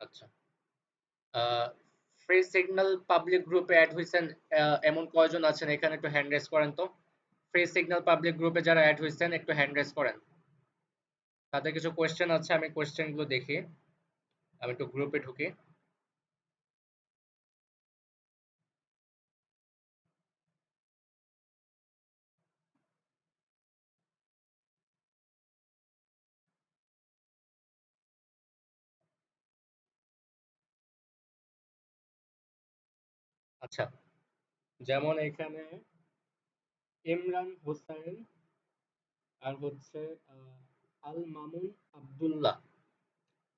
আচ্ছা, free signal public গ্রুপে add হয়েছেন এমন কয়জন আছেন এখানে একটু হ্যান্ড রেজ করেন তো। ফ্রি সিগন্যাল পাবলিক গ্রুপে যারা অ্যাড হয়েছেন একটু হ্যান্ড রেজ করেন। তাদের কিছু কোয়েশ্চেন আছে, আমি কোয়েশ্চেন গুলো দেখি। আমি একটু গ্রুপে ঢুকি। আচ্ছা, যেমন এখানে ইমরান হোসেন আর হচ্ছে আল মামুন আব্দুল্লাহ।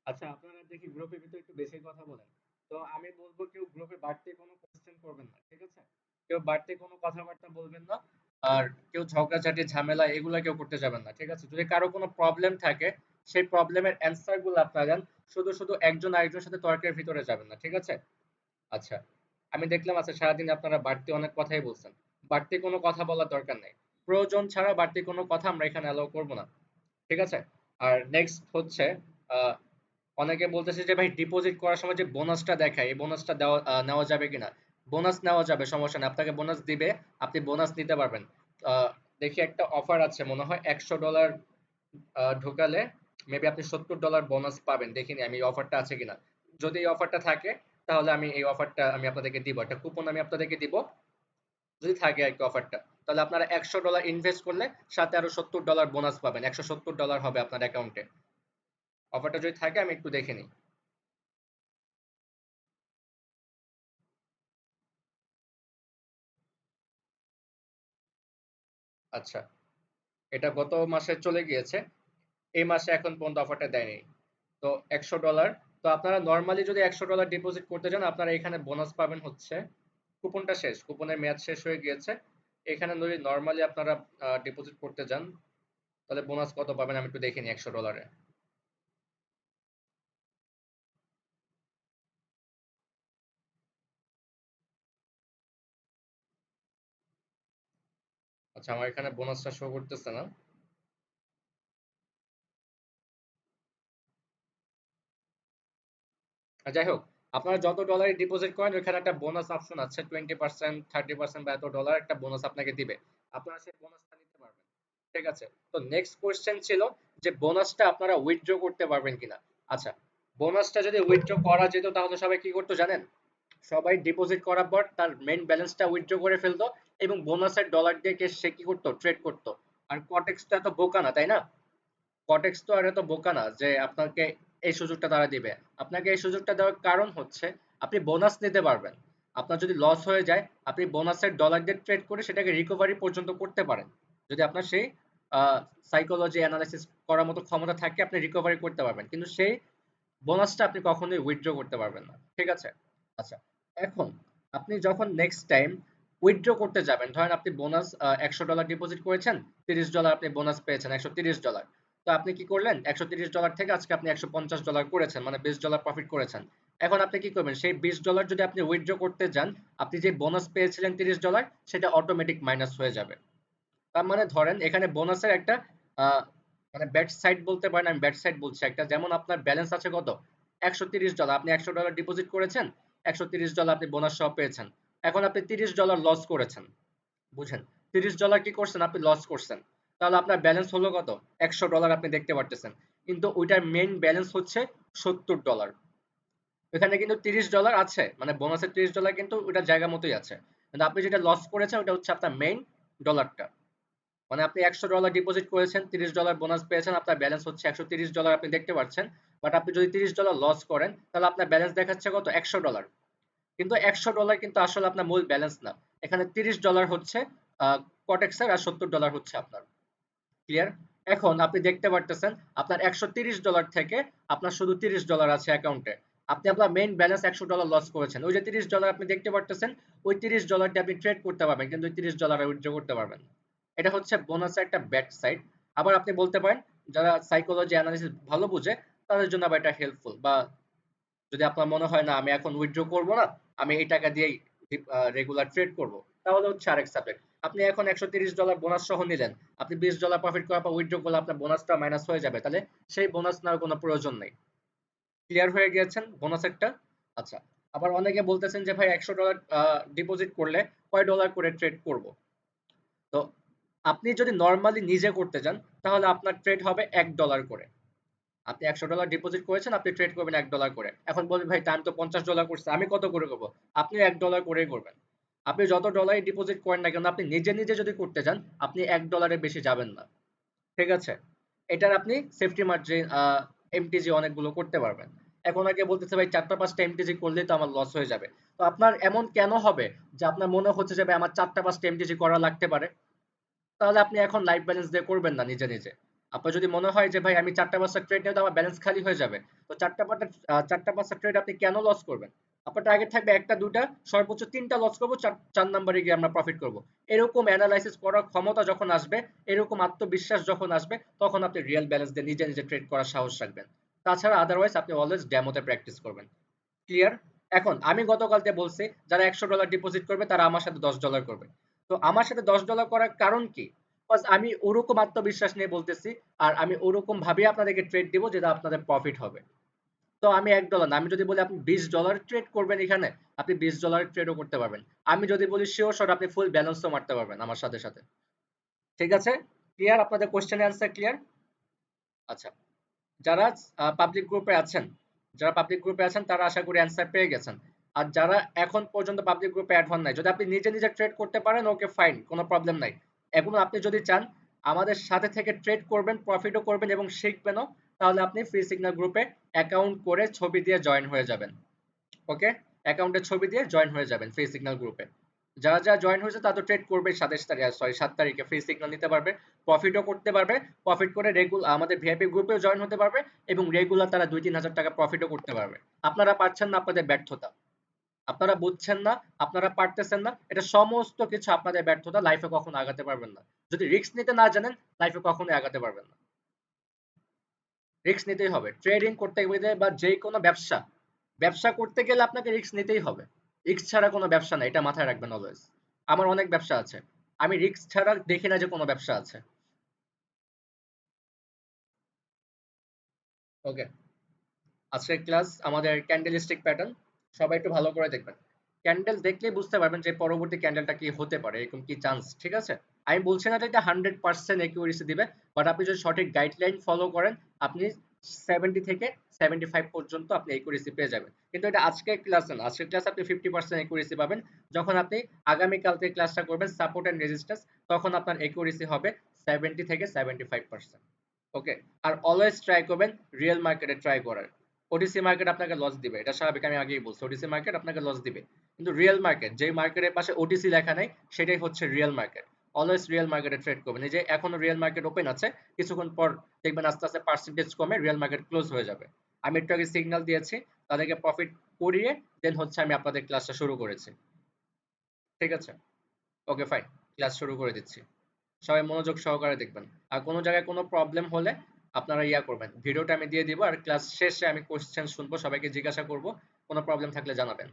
আচ্ছা, আপনারা দেখি গ্রুপের ভিতরে একটু বেশি কথা বলেন। তো আমি বলবো কেউ গ্রুপে বাড়তি কোনো কোশ্চেন করবেন না, ঠিক আছে? কেউ বাড়তি কোনো কথাবার্তা বলবেন না। আর কেউ ঝগড়াঝাটি ঝামেলা এগুলা কেউ করতে যাবেন না, ঠিক আছে? যদি কারো কোনো প্রবলেম থাকে সেই প্রবলেমের অ্যান্সার গুলো আপনারা দেন। শুধু শুধু একজন আরেকজনের সাথে তর্কের ভিতরে যাবেন না, ঠিক আছে? আচ্ছা, আমি দেখলাম আচ্ছা সারাদিন আপনারা বাড়তি অনেক কথাই বলছেন। বাড়তি কোনো কথা বলার দরকার নেই। প্রয়োজন ছাড়া বাড়তি কোনো কথা আমরা এখানে অ্যালাউ করব না, ঠিক আছে? আর নেক্সট হচ্ছে আহ, অনেকে বলতেছে যে ভাই ডিপোজিট করার সময় যে বোনাসটা দেখায় এই বোনাসটা নেওয়া যাবে কিনা। বোনাস নেওয়া যাবে, সমস্যা নেই, আপনাকে বোনাস দিবে, আপনি বোনাস নিতে পারবেন। দেখি একটা অফার আছে মনে হয় $100 ঢোকালে মেবি আপনি $70 বোনাস পাবেন, দেখিনি আমি এই অফারটা আছে কিনা। যদি এই অফারটা থাকে তাহলে আমি এই অফারটা আমি আপনাদেরকে দিব, একটা কুপন আমি আপনাদেরকে দিব। যদি থাকে আর কি অফারটা, তাহলে আপনারা $100 ইনভেস্ট করলে সাথে আরো $70 বোনাস পাবেন, $170 হবে আপনার অ্যাকাউন্টে। অফারটা যদি থাকে আমি একটু দেখে নিই। আচ্ছা, এটা গত মাসে চলে গিয়েছে, এই মাসে এখন পর্যন্ত অফারটা দেয়নি। তো $100, তো আপনারা নর্মালি যদি $100 ডিপোজিট করতে চান আপনারা এখানে বোনাস পাবেন হচ্ছে, কুপনটা শেষ, কুপনের মেয়াদ শেষ হয়ে গিয়েছে। এখানে যদি নর্মালি আপনারা ডিপোজিট করতে যান তাহলে বোনাস কত পাবেন আমি একটু দেখিনি $100। আচ্ছা, আমার এখানে বোনাসটা শো করতেছে না। যাই হোক, আপনারা যত ডলারই ডিপোজিট করেন ওখানে একটা বোনাস অপশন আছে, 20%, 30% বা এত ডলার একটা বোনাস আপনাকে দিবে। আপনারা সেই বোনাসটা নিতে পারবেন, ঠিক আছে? তো নেক্সট কোয়েশ্চেন ছিল যে বোনাসটা আপনারা উইথড্র করতে পারবেন কিনা। আচ্ছা, বোনাসটা যদি উইথড্র করা যেত তাহলে সবাই কি করতো জানেন? সবাই ডিপোজিট করার পর তার মেইন ব্যালেন্সটা উইথড্র করে ফেলতো এবং বোনাসের ডলার দিয়ে সে কি করতো, ট্রেড করতো। আর কটেক্স তো এত বোকা না, তাই না? কটেক্স তো আর এত বোকা না যে আপনাকে এই সুযোগটা তারা দিবে। আপনাকে এই সুযোগটা দেওয়ার কারণ হচ্ছে আপনি বোনাস নিতে পারবেন। আপনার যদি লস হয়ে যায় আপনি বোনাসের ডলার দিয়ে ট্রেড করে সেটাকে রিকভারি পর্যন্ত করতে পারেন। যদি আপনার সেই সাইকোলজি অ্যানালাইসিস করার মতো ক্ষমতা থাকে আপনি রিকভারি করতে পারবেন, কিন্তু সেই বোনাসটা আপনি কখনোই উইথড্র করতে পারবেন না, ঠিক আছে? আচ্ছা, এখন আপনি যখন নেক্সট টাইম উইথড্র করতে যাবেন, ধরেন আপনি বোনাস $100 ডিপোজিট করেছেন, $30 আপনি বোনাস পেয়েছেন, $130। তো আপনি কি করলেন, $130 থেকে আজকে আপনি $150 করেছেন, মানে $20 প্রফিট করেছেন। এখন আপনি কি করবেন, সেই $20 যদি আপনি উইথড্র করতে যান, আপনি যে বোনাস পেয়েছিলেন $30 সেটা অটোমেটিক মাইনাস হয়ে যাবে। তার মানে ধরেন এখানে বোনাসের একটা আহ, মানে ব্যাড সাইড বলতে পারেন, আমি ব্যাড সাইড বলছি একটা। যেমন আপনার ব্যালেন্স আছে কত, $130, আপনি $100 ডিপোজিট করেছেন, $130 আপনি বোনাস সহ পেয়েছেন। এখন আপনি $30 লস করেছেন, বুঝেন? $30 কি করছেন, আপনি লস করছেন। তাহলে আপনার ব্যালেন্স হলো কত, $100 আপনি দেখতে পারতেছেন। কিন্তু ওইটার মেইন ব্যালেন্স হচ্ছে $70। এখানে কিন্তু $30 আছে, মানে বোনাসের $30 কিন্তু ওইটার জায়গা মতোই আছে। কিন্তু আপনি যেটা লস করেছেন ওটা হচ্ছে আপনার মেইন ডলারটা। মানে আপনি $100 ডিপোজিট করেছেন, $30 বোনাস পেয়েছেন, আপনার ব্যালেন্স হচ্ছে $130 আপনি দেখতে পাচ্ছেন। বাট আপনি যদি $30 লস করেন তাহলে আপনার ব্যালেন্স দেখাচ্ছে কত, $100। কিন্তু $100 কিন্তু আসলে আপনার মূল ব্যালেন্স না। এখানে $30 হচ্ছে কটেক্সের আর $70 হচ্ছে আপনার। ক্লিয়ার? এখন আপনি দেখতে পারতেছেন আপনার $130 থেকে আপনার শুধু $30 আছে অ্যাকাউন্টে। আপনি আপনার মেইন ব্যালেন্স $100 লস করেছেন। ওই যে $30 আপনি দেখতে পারতেছেন, ওই $30 দিয়ে আপনি ট্রেড করতে পারবেন, কিন্তু ওই $30 উইথড্র করতে পারবেন না। এটা হচ্ছে বোনাসের একটা ব্যাড সাইড। আবার আপনি বলতে পারেন যারা সাইকোলজি অ্যানালিসিস ভালো বুঝে তাদের জন্য আবার এটা হেল্পফুল। বা যদি আপনার মনে হয় না আমি এখন উইথড্র করব না, আমি এই টাকা দিয়েই রেগুলার ট্রেড করব, তাহলে হচ্ছে আরেক সাবজেক্ট। আপনি এখন $130 বোনাস সহ নিলেন, আপনি $20 প্রফিট করার পর উইথড্র করলে আপনার বোনাসটা মাইনাস হয়ে যাবে, তাহলে সেই বোনাস নেওয়ার কোনো প্রয়োজন নেই। ক্লিয়ার হয়ে গিয়েছেন বোনাসেরটা? আচ্ছা। আবার অনেকে বলতেছেন যে ভাই $100 ডিপোজিট করলে কয় ডলার করে ট্রেড করব? তো আপনি যদি নরমালি নিজে করতে যান তাহলে আপনার ট্রেড হবে $1 করে। আপনি $100 ডিপোজিট করেছেন, আপনি ট্রেড করবেন $1 করে। এখন বলবেন ভাই আমি তো $50 করছি, আমি কত করে করব? আপনি $1 করেই করবেন। আপনি যত ডলারই ডিপোজিট করেন না কেন, আপনি নিজে নিজে যদি করতে যান, আপনি $1 বেশি যাবেন না। ঠিক আছে? এটার আপনি সেফটি মার্জিন এমটিজি অনেকগুলো করতে পারবেন। এখন অনেকে বলতেছে ভাই ৪টা ৫টা এমটিজি করলেই তো আমার লস হয়ে যাবে। তো আপনার এমন কেন হবে যে আপনার মনে হচ্ছে যে ভাই আমার ৪টা ৫টা এমটিজি করা লাগতে পারে? তাহলে আপনি এখন লাইফ ব্যালেন্স দিয়ে করবেন না নিজে নিজে। আপনার যদি মনে হয় যে ভাই আমি ৪টা ৫টা ট্রেড নিয়ে তো আমার ব্যালেন্স খালি হয়ে যাবে, তো ৪টা ৫টা ট্রেড আপনি কেন লস করবেন? আপনার টার্গেট থাকবে একটা দুটা, সর্বোচ্চ 3টা লস করবো, ৪ নম্বরে গিয়ে আমরা প্রফিট করব। এরকম অ্যানালাইসিস করার ক্ষমতা যখন আসবে, এরকম আত্মবিশ্বাস যখন আসবে, তখন আপনি রিয়েল ব্যালেন্স দিয়ে নিজে নিজে ট্রেড করার সাহস রাখবেন। তাছাড়া আদারওয়াইজ আপনি অলওয়েজ ডেমোতে প্র্যাকটিস করবেন। ক্লিয়ার? এখন আমি গতকালকে বলছি যারা $100 ডিপোজিট করবে তারা আমার সাথে $10 করবে। তো আমার সাথে $10 করার কারণ কি? কজ আমি ওরকম আত্মবিশ্বাস নিয়ে বলতেছি, আর আমি ওরকম ভাবেই আপনাদেরকে ট্রেড দিব যেটা আপনাদের প্রফিট হবে। তো আমি $1 না, আমি যদি বলি আপনি $20 ট্রেড করবেন এখানে, আপনি $20 ট্রেডও করতে পারবেন। আমি যদি বলি শিওর শট আপনি ফুল ব্যালেন্সও মারতে পারবেন আমার সাথে সাথে। ঠিক আছে? ক্লিয়ার? আপনাদের কোশ্চেনের অ্যান্সার ক্লিয়ার? আচ্ছা। যারা পাবলিক গ্রুপে আছেন, যারা পাবলিক গ্রুপে আছেন তারা আশা করি অ্যান্সার পেয়ে গেছেন। আর যারা এখন পর্যন্ত পাবলিক গ্রুপে অ্যাড হন নাই, যদি আপনি নিজে নিজে ট্রেড করতে পারেন ওকে ফাইন, কোনো প্রবলেম নাই। এখন আপনি যদি চান আমাদের সাথে থেকে ট্রেড করবেন, প্রফিটও করবেন এবং শিখবেনও, তাহলে আপনি ফ্রি সিগন্যাল গ্রুপে অ্যাকাউন্ট করে ছবি দিয়ে জয়েন হয়ে যাবেন। ওকে, অ্যাকাউন্টের ছবি দিয়ে জয়েন হয়ে যাবেন ফ্রি সিগন্যাল গ্রুপে। যারা যারা জয়েন হয়েছে তারা তো ট্রেড করবে 7 তারিখে ফ্রি সিগন্যাল নিতে পারবে, প্রফিটও করতে পারবে। প্রফিট করে রেগুলার আমাদের ভিআইপি গ্রুপেও জয়েন হতে পারবে এবং রেগুলার তারা 2-3 হাজার টাকা প্রফিটও করতে পারবে। আপনারা পারছেন না, আপনাদের ব্যর্থতা। আপনারা বুঝছেন না, আপনারা পারতেছেন না, এটা সমস্ত কিছু আপনাদের ব্যর্থতা। লাইফে কখনো আগাতে পারবেন না যদি রিস্ক নিতে না জানেন। লাইফে কখনোই আগাতে পারবেন না। রিস্ক নিতেই হবে ট্রেডিং করতে গেলে বা যে কোনো ব্যবসা, ব্যবসা করতে গেলে আপনাকে রিস্ক নিতেই হবে। রিস্ক ছাড়া কোনো ব্যবসা নাই, এটা মাথায় রাখবেন অলওয়েজ। আমার অনেক ব্যবসা আছে, আমি রিস্ক ছাড়া দেখি না যে কোনো ব্যবসা আছে। ওকে, আজকের ক্লাস আমাদের ক্যান্ডেলিস্টিক প্যাটার্ন, সবাই একটু ভালো করে দেখবেন। ক্যান্ডেল দেখলেই বুঝতে পারবেন যে পরবর্তী ক্যান্ডেলটা কি হতে পারে, এরকম কি চান্স। ঠিক আছে? আমি বলছি না যে এটা 100% একিউরেসি দিবে, বাট আপনি যদি সঠিক গাইডলাইন ফলো করেন, আপনি 70 থেকে 75 পর্যন্ত আপনি একিউরেসি পেয়ে যাবেন। কিন্তু এটা আজকের ক্লাস না, আজকের ক্লাস আপনি 50% একিউরেসি পাবেন। যখন আপনি আগামীকালকে ক্লাসটা করবেন সাপোর্ট অ্যান্ড রেজিস্ট্যান্স, তখন আপনার একিউরেসি হবে 70 থেকে 75%। ওকে, আর অলওয়েজ ট্রাই করবেন রিয়েল মার্কেটে ট্রাই করার। ওটিসি মার্কেট আপনাকে লস দিবে, এটা স্বাভাবিক, আমি আগেই বলছি ওটিসি মার্কেট আপনাকে লস দিবে। কিন্তু রিয়েল মার্কেট, যেই মার্কেটের পাশে ওটিসি লেখা নেই, সেটাই হচ্ছে রিয়েল মার্কেট। অলওয়েজ রিয়েল মার্কেটে ট্রেড করবেন। এই যে এখনো রিয়েল মার্কেট ওপেন আছে, কিছুক্ষণ পর দেখবেন আস্তে আস্তে পার্সেন্টেজ কমে রিয়েল মার্কেট ক্লোজ হয়ে যাবে। আমি একটু আগে সিগন্যাল দিয়েছি, তাদেরকে প্রফিট করিয়ে দেন হচ্ছে আমি আপনাদের ক্লাসটা শুরু করেছি। ঠিক আছে? ওকে ফাইন, ক্লাস শুরু করে দিচ্ছি। সবাই মনোযোগ সহকারে দেখবেন। আর কোনো জায়গায় কোনো প্রবলেম হলে আপনারা ইয়া করবেন, ভিডিওটা আমি দিয়ে দিব, আর ক্লাস শেষে আমি কোশ্চেন শুনবো, সবাইকে জিজ্ঞাসা করব। কোনো প্রবলেম থাকলে জানাবেন।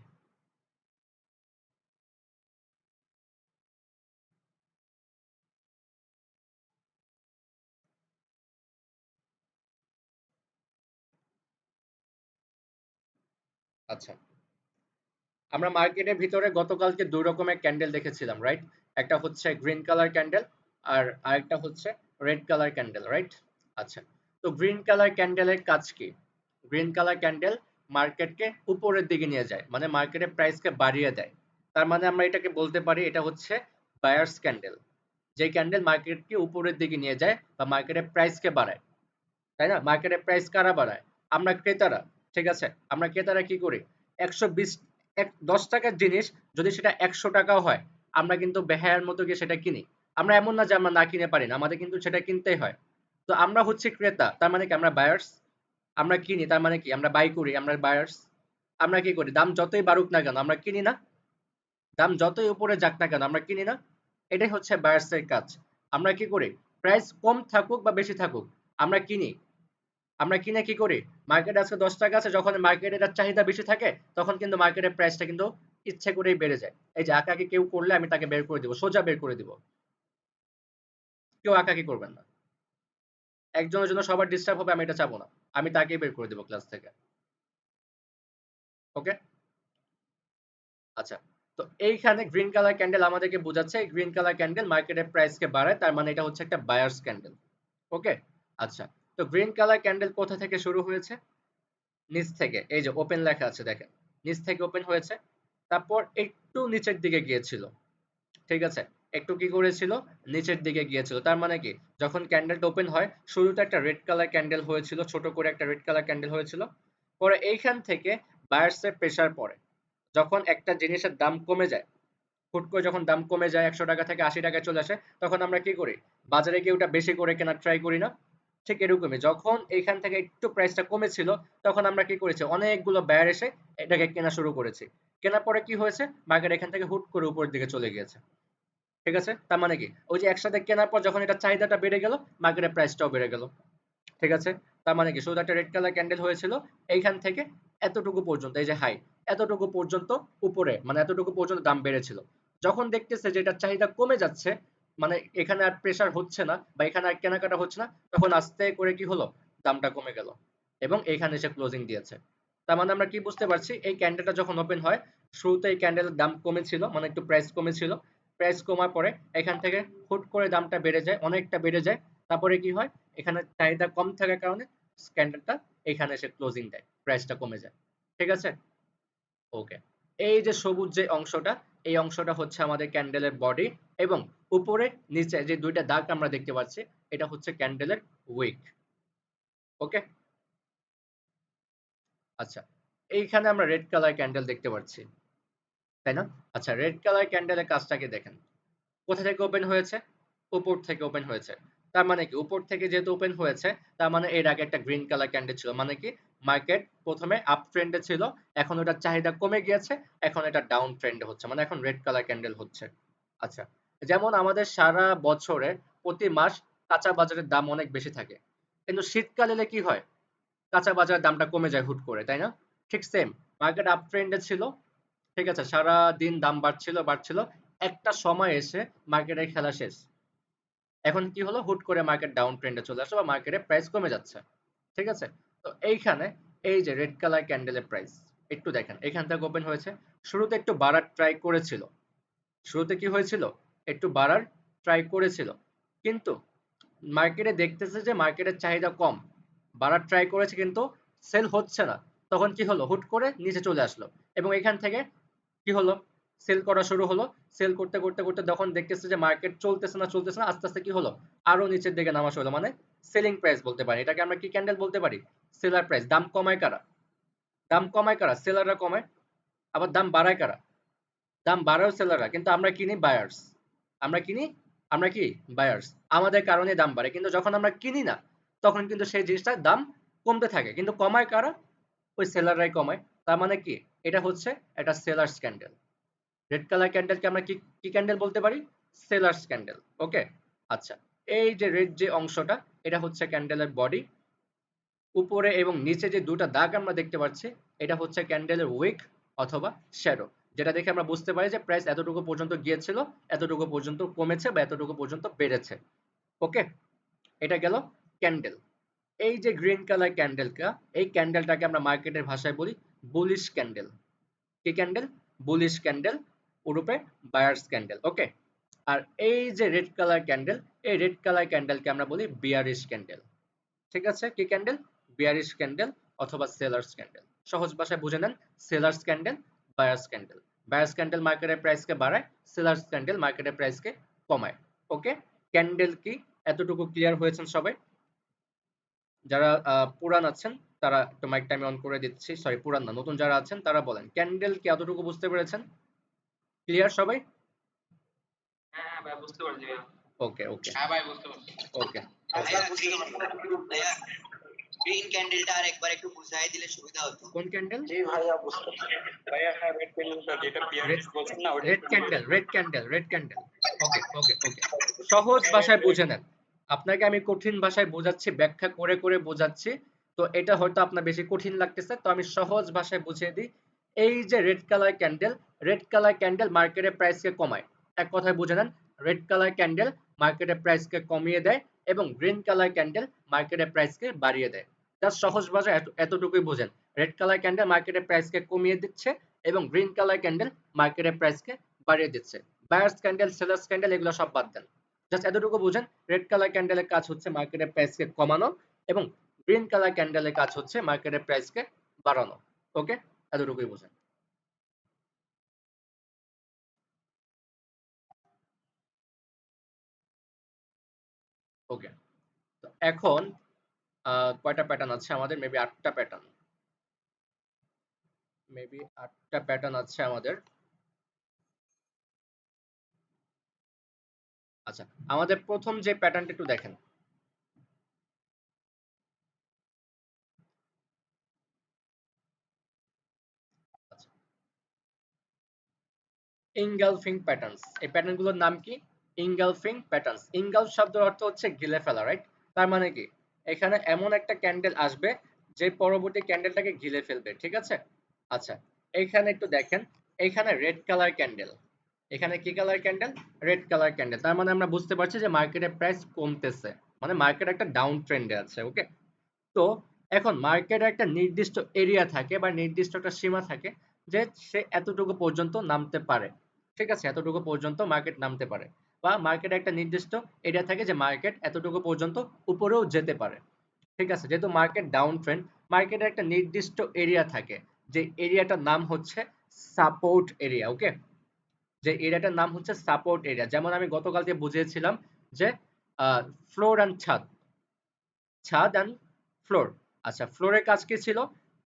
আচ্ছা, আমরা মার্কেটের ভিতরে গতকালকে দুই রকমের ক্যান্ডেল দেখেছিলাম, রাইট? একটা হচ্ছে গ্রিন কালার ক্যান্ডেল, আর আরেকটা হচ্ছে রেড কালার ক্যান্ডেল, রাইট? আচ্ছা, তো গ্রিন কালার ক্যান্ডেলের কাজ কি? গ্রিন কালার ক্যান্ডেল মার্কেটকে উপরের দিকে নিয়ে যায়, মানে মার্কেটের প্রাইসকে বাড়িয়ে দেয়। তার মানে আমরা এটাকে বলতে পারি এটা হচ্ছে বায়ার্স ক্যান্ডেল। যে ক্যান্ডেল মার্কেটকে উপরের দিকে নিয়ে যায় বা মার্কেটের প্রাইসকে বাড়ায়, তাই না? মার্কেটের প্রাইস কারা বাড়ায়? আমরা ক্রেতারা। ঠিক আছে? আমরা ক্রেতারা কি করি? 120 10 টাকার জিনিস যদি সেটা 100 টাকাও হয়, আমরা কিন্তু বেহায়ার মতো গিয়ে সেটা কিনি। আমরা এমন না যে আমরা না কিনে পারি না, আমাদের কিন্তু সেটা কিনতেই হয়। তো আমরা হচ্ছি ক্রেতা, তার মানে কি আমরা বায়ার্স। আমরা কিনি, তার মানে কি আমরা বাই করি, আমরা বায়ার্স। আমরা কি করি? দাম যতই বাড়ুক না কেন আমরা কিনি না? দাম যতই উপরে যাক না কেন আমরা কিনি না? এটাই হচ্ছে বায়ার্স এর কাজ। আমরা কি করি? প্রাইস কম থাকুক বা বেশি থাকুক, আমরা কিনি। আমরা কিনে কি করি? মার্কেটে আজকে 10 টাকা আছে, যখন মার্কেটে এটার চাহিদা বেশি থাকে, তখন কিন্তু মার্কেটের প্রাইসটা কিন্তু ইচ্ছে করেই বেড়ে যায়। এই যে আঁকাআঁকি কেউ করলে আমি তাকে বের করে দিব, সোজা বের করে দিব। কেউ আঁকাআঁকি করবেন না। একজনের জন্য সবার ডিস্টার্ব হবে, আমি এটা চাবো না। আমি তাকেই বের করে দিব ক্লাস থেকে। ওকে, আচ্ছা। তো এইখানে গ্রিন কালার ক্যান্ডেল আমাদেরকে বোঝাচ্ছে গ্রিন কালার ক্যান্ডেল মার্কেটের প্রাইসকে বাড়ায়, তার মানে এটা হচ্ছে একটা বায়ার্স ক্যান্ডেল। ওকে, আচ্ছা। তো গ্রিন কালার ক্যান্ডেল কোথা থেকে শুরু হয়েছে? নিচ থেকে, এই যে ওপেন লেখা আছে দেখেন, নিচ থেকে ওপেন হয়েছে, তারপর একটু নিচের দিকে গিয়েছিল, ঠিক আছে, একটু কি করেছিল, নিচের দিকে গিয়েছিল। তার মানে কি, যখন ক্যান্ডেলটা ওপেন হয় শুরুতে একটা রেড কালার ক্যান্ডেল হয়েছিল, ছোট করে একটা রেড কালার ক্যান্ডেল হয়েছিল, পরে এইখান থেকে বায়ার্সের প্রেসার পড়ে, যখন একটা জিনিসের দাম কমে যায়, হুট করে যখন দাম কমে যায় 100 টাকা থেকে 80 টাকায় চলে আসে, তখন আমরা কি করি, বাজারে গিয়ে ওটা বেশি করে কেনার ট্রাই করি না? ঠিক এরকমই, যখন এইখান থেকে একটু প্রাইসটা কমেছিল, তখন আমরা কি করেছি, অনেকগুলো বায়ার এসে এটাকে কেনা শুরু করেছি। কেনার পরে কি হয়েছে, মার্কেট এখান থেকে হুট করে উপরের দিকে চলে গিয়েছে। ঠিক আছে, তার মানে কি, ওই যে একসাথে কেনার পর যখন এটা চাহিদাটা বেড়ে গেল, মার্কেটের প্রাইসটাও বেড়ে গেল। ঠিক আছে, তার মানে কি, শুধু একটা রেড কালার ক্যান্ডেল হয়েছিল, এইখান থেকে এতটুকু পর্যন্ত, এই যে হাই, এতটুকু পর্যন্ত উপরে, মানে এতটুকু পর্যন্ত দাম বেড়েছিল। যখন দেখতেছে যে এটার চাহিদা কমে যাচ্ছে, মানে এখানে আর প্রেসার হচ্ছে না বা এখানে আর কেনাকাটা হচ্ছে না, তখন আস্তে করে কি হলো, দামটা কমে গেল এবং এখানে এসে ক্লোজিং দিয়েছে। তার মানে আমরা কি বুঝতে পারছি, এই ক্যান্ডেলটা যখন ওপেন হয়, শুরুতে এই ক্যান্ডেলের দাম কমেছিল, মানে একটু প্রাইস কমেছিল, প্রাইস কমার পরে এখান থেকে হুট করে দামটা বেড়ে যায়, অনেকটা বেড়ে যায়, তারপরে কি হয়, এখানে চাহিদা কম থাকার কারণে ক্যান্ডেলটা এখানে এসে ক্লোজিং দেয়, প্রাইসটা কমে যায়। ঠিক আছে, ওকে। এই যে সবুজ যে অংশটা, এই অংশটা হচ্ছে আমাদের ক্যান্ডেলের বডি, এবং উপরে নিচে যে দুইটা দাগ আমরা দেখতে পাচ্ছি, এটা হচ্ছে ক্যান্ডেলের উইক। ওকে, আচ্ছা। এইখানে আমরা রেড কালার ক্যান্ডেল দেখতে পাচ্ছি, তাই না? আচ্ছা, রেড কালার ক্যান্ডেলের কাজটাকে দেখেন, কোথা থেকে ওপেন হয়েছে, উপর থেকে ওপেন হয়েছে। তার মানে কি, উপর থেকে যেহেতু ওপেন হয়েছে, তার মানে এর আগে একটা গ্রিন কালার ক্যান্ডেল ছিল, মানে কি, মার্কেট প্রথমে আপ ট্রেন্ডে ছিল, এখন ওটার চাহিদা কমে গিয়েছে, এখন এটা ডাউন ট্রেন্ডে হচ্ছে, মানে এখন রেড কালার ক্যান্ডেল হচ্ছে। আচ্ছা, যেমন আমাদের সারা বছরে প্রতি মাস কাঁচা বাজারের দাম অনেক বেশি থাকে, কিন্তু শীতকাল এলে কি হয়, কাঁচা বাজারের দামটা কমে যায় হুট করে, তাই না? ঠিক সেম, মার্কেট আপ ট্রেন্ডে ছিল, ঠিক আছে, সারা দিন দাম বাড়ছিল বাড়ছিল, একটা সময় এসে মার্কেটের খেলা শেষ, এখন কি হলো, হুট করে মার্কেট ডাউন ট্রেন্ডে চলে আসলো বা মার্কেটে প্রাইস কমে যাচ্ছে। ঠিক আছে, তো এইখানে এই যে রেড কালার ক্যান্ডেলের প্রাইস একটু দেখেন, এখান থেকে ওপেন হয়েছে, শুরুতে একটু বাড়ার ট্রাই করেছিল, শুরুতে কি হয়েছিল, একটু বাড়ার ট্রাই করেছিল, কিন্তু মার্কেটে দেখতেছে যে মার্কেটের চাহিদা কম, বাড়ার ট্রাই করেছে কিন্তু সেল হচ্ছে না, তখন কি হলো, হুট করে নিচে চলে আসলো, এবং এখান থেকে কি হলো, সেল করা শুরু হলো, সেল করতে করতে করতে যখন দেখতেছে যে মার্কেট চলতেছে না চলতেছে না, আস্তে আস্তে কি হলো, আরো নিচের দিকে নামা শুরু হলো, মানে সেলিং প্রাইস বলতে পারি, এটাকে আমরা কি ক্যান্ডেল বলতে পারি, সেলার প্রাইস। দাম কমায় কারা, দাম কমায় কারা, সেলাররা কমায়। আবার দাম বাড়ায় কারা, দাম বাড়ায় সেলাররা, কিন্তু আমরা কিনি বায়ার্স, আমরা কিনি, আমরা কি বায়ার্স, আমাদের কারণে দাম বাড়ে, কিন্তু যখন আমরা কিনি না, তখন কিন্তু সেই জিনিসটার দাম কমতে থাকে, কিন্তু কমায় কারা, ওই সেলাররাই কমায়। তার মানে কি, এটা হচ্ছে একটা সেলার্স ক্যান্ডেল। রেড কালার ক্যান্ডেলকে আমরা কি কি ক্যান্ডেল বলতে পারি, সেলার্স ক্যান্ডেল। ওকে, আচ্ছা। এই যে রেড যে অংশটা, এটা হচ্ছে ক্যান্ডেলের বডি, উপরে এবং নিচে যে দুটা দাগ আমরা দেখতে পাচ্ছি, এটা হচ্ছে ক্যান্ডেলের উইক অথবা শ্যাডো, যেটা দেখে আমরা বুঝতে পারি যে প্রাইস এতটুকু পর্যন্ত গিয়েছিল, এতটুকু পর্যন্ত কমেছে বা এতটুকু পর্যন্ত বেড়েছে। ওকে, এটা গেল ক্যান্ডেল। এই যে গ্রিন কালার ক্যান্ডেলটা, এই ক্যান্ডেলটাকে আমরা মার্কেটের ভাষায় বলি বুলিশ ক্যান্ডেল। কি ক্যান্ডেল, বুলিশ ক্যান্ডেল, ওরূপে বায়ার্স ক্যান্ডেল। ওকে, আর এই যে রেড কালার ক্যান্ডেল, এই রেড কালার ক্যান্ডেলকে আমরা বলি বিয়ারিশ ক্যান্ডেল। ঠিক আছে, কি ক্যান্ডেল, বিয়ারিশ ক্যান্ডেল অথবা সেলার্স ক্যান্ডেল। সহজ ভাষায় বুঝে নেন, sellers candle, buyers candle. Buyers candle মার্কেটের প্রাইসকে বাড়ায়, সেলার্স ক্যান্ডেল মার্কেটের প্রাইসকে কমায়। ওকে, ক্যান্ডেল কি, এতটুকু ক্লিয়ার হয়েছেন সবাই? যারা পুরান আছেন তারা একটু মাইকটা আমি অন করে দিচ্ছি, সরি পুরান না, নতুন যারা আছেন তারা বলেন, ক্যান্ডেল কি এতটুকু বুঝতে পেরেছেন? ক্লিয়ার সবাই? হ্যাঁ হ্যাঁ ভাই বুঝতে পারছি ভাইয়া। ওকে ওকে হ্যাঁ ভাই বুঝতে পারছি। ওকে ভাইয়া গ্রিন ক্যান্ডেলটা আর একবার একটু বুঝাই দিলে সুবিধা হতো। কোন ক্যান্ডেল? জি ভাইয়া বুঝতে পারছি। ভাইয়া হ্যাঁ রেড ক্যান্ডেলটা যেটা বিয়ারিশ বলছেন না, ওইটা red candle, red candle, red candle. Okay okay okay, সহজ ভাষায় বুঝে নেন, আপনাকে আমি কঠিন ভাষায় বোঝাচ্ছি, ব্যাখ্যা করে করে বোঝাচ্ছি, তো এটা হয়তো আপনার বেশি কঠিন লাগতেছে, তো আমি সহজ ভাষায় বুঝিয়ে দিই। এই যে red colour candle, red colour candle মার্কেটের প্রাইসকে কমায়, এক কথায় বুঝে নেন, রেড কালার ক্যান্ডেল মার্কেটের প্রাইসকে কমিয়ে দেয়, এবং গ্রিন কালার ক্যান্ডেল মার্কেটের প্রাইসকে বাড়িয়ে দেয়। জাস্ট সহজ ভাষায় এতটুকুই বুঝেন। রেড কালার ক্যান্ডেল মার্কেটের প্রাইসকে কমিয়ে দিচ্ছে এবং গ্রিন কালার ক্যান্ডেল মার্কেটের প্রাইসকে বাড়িয়ে দিচ্ছে। বায়ার্স ক্যান্ডেল, সেলার্স ক্যান্ডেল এগুলো সব বাদ দেন। জাস্ট এতটুকু বুঝেন, রেড কালার ক্যান্ডেলের কাজ হচ্ছে মার্কেটের প্রাইসকে কমানো এবং গ্রিন কালার ক্যান্ডেলের কাজ হচ্ছে মার্কেটের প্রাইসকে বাড়ানো। ওকে, এতটুকুই বুঝেন। ওকে, তো এখন কয়টা প্যাটার্ন আছে আমাদের? মেবি 8টা প্যাটার্ন, আছে আমাদের। আচ্ছা, আমাদের প্রথম যে প্যাটার্নটা একটু দেখেন। আচ্ছা, ইনগালফিং প্যাটার্নস, এই প্যাটার্নগুলোর নাম কি? Engulfing patterns. ইনগালফ শব্দের অর্থ হচ্ছে গিলে ফেলা, রাইট? তার মানে কি, এখানে এমন একটা ক্যান্ডেল আসবে যে পরবর্তী ক্যান্ডেলটাকে গিলে ফেলবে, ঠিক আছে? আচ্ছা, এইখানে একটু দেখেন, এইখানে রেড কালার ক্যান্ডেল, এখানে কি colour candle? Red colour candle. তার মানে আমরা বুঝতে পারছি যে মার্কেটের প্রাইস কমতেছে, মানে মার্কেট একটা ডাউন ট্রেন্ডে আছে। ওকে, তো এখন মার্কেটের একটা নির্দিষ্ট এরিয়া থাকে বা নির্দিষ্ট একটা সীমা থাকে যে সে এতটুকু পর্যন্ত নামতে পারে, ঠিক আছে? এতটুকু পর্যন্ত মার্কেট নামতে পারে, বা মার্কেটে একটা নির্দিষ্ট এরিয়া থাকে যে মার্কেট এতটুকু পর্যন্ত উপরেও যেতে পারে, ঠিক আছে? যেহেতু মার্কেট ডাউন ট্রেন্ড, মার্কেটের একটা নির্দিষ্ট এরিয়া থাকে, যে এরিয়াটার নাম হচ্ছে সাপোর্ট এরিয়া। ওকে, যে এরিয়াটার নাম হচ্ছে সাপোর্ট এরিয়া। যেমন আমি গতকালকে বুঝিয়েছিলাম যে ফ্লোর অ্যান্ড ছাদ, ছাদ অ্যান্ড ফ্লোর। আচ্ছা, ফ্লোরের কাজ কি ছিল?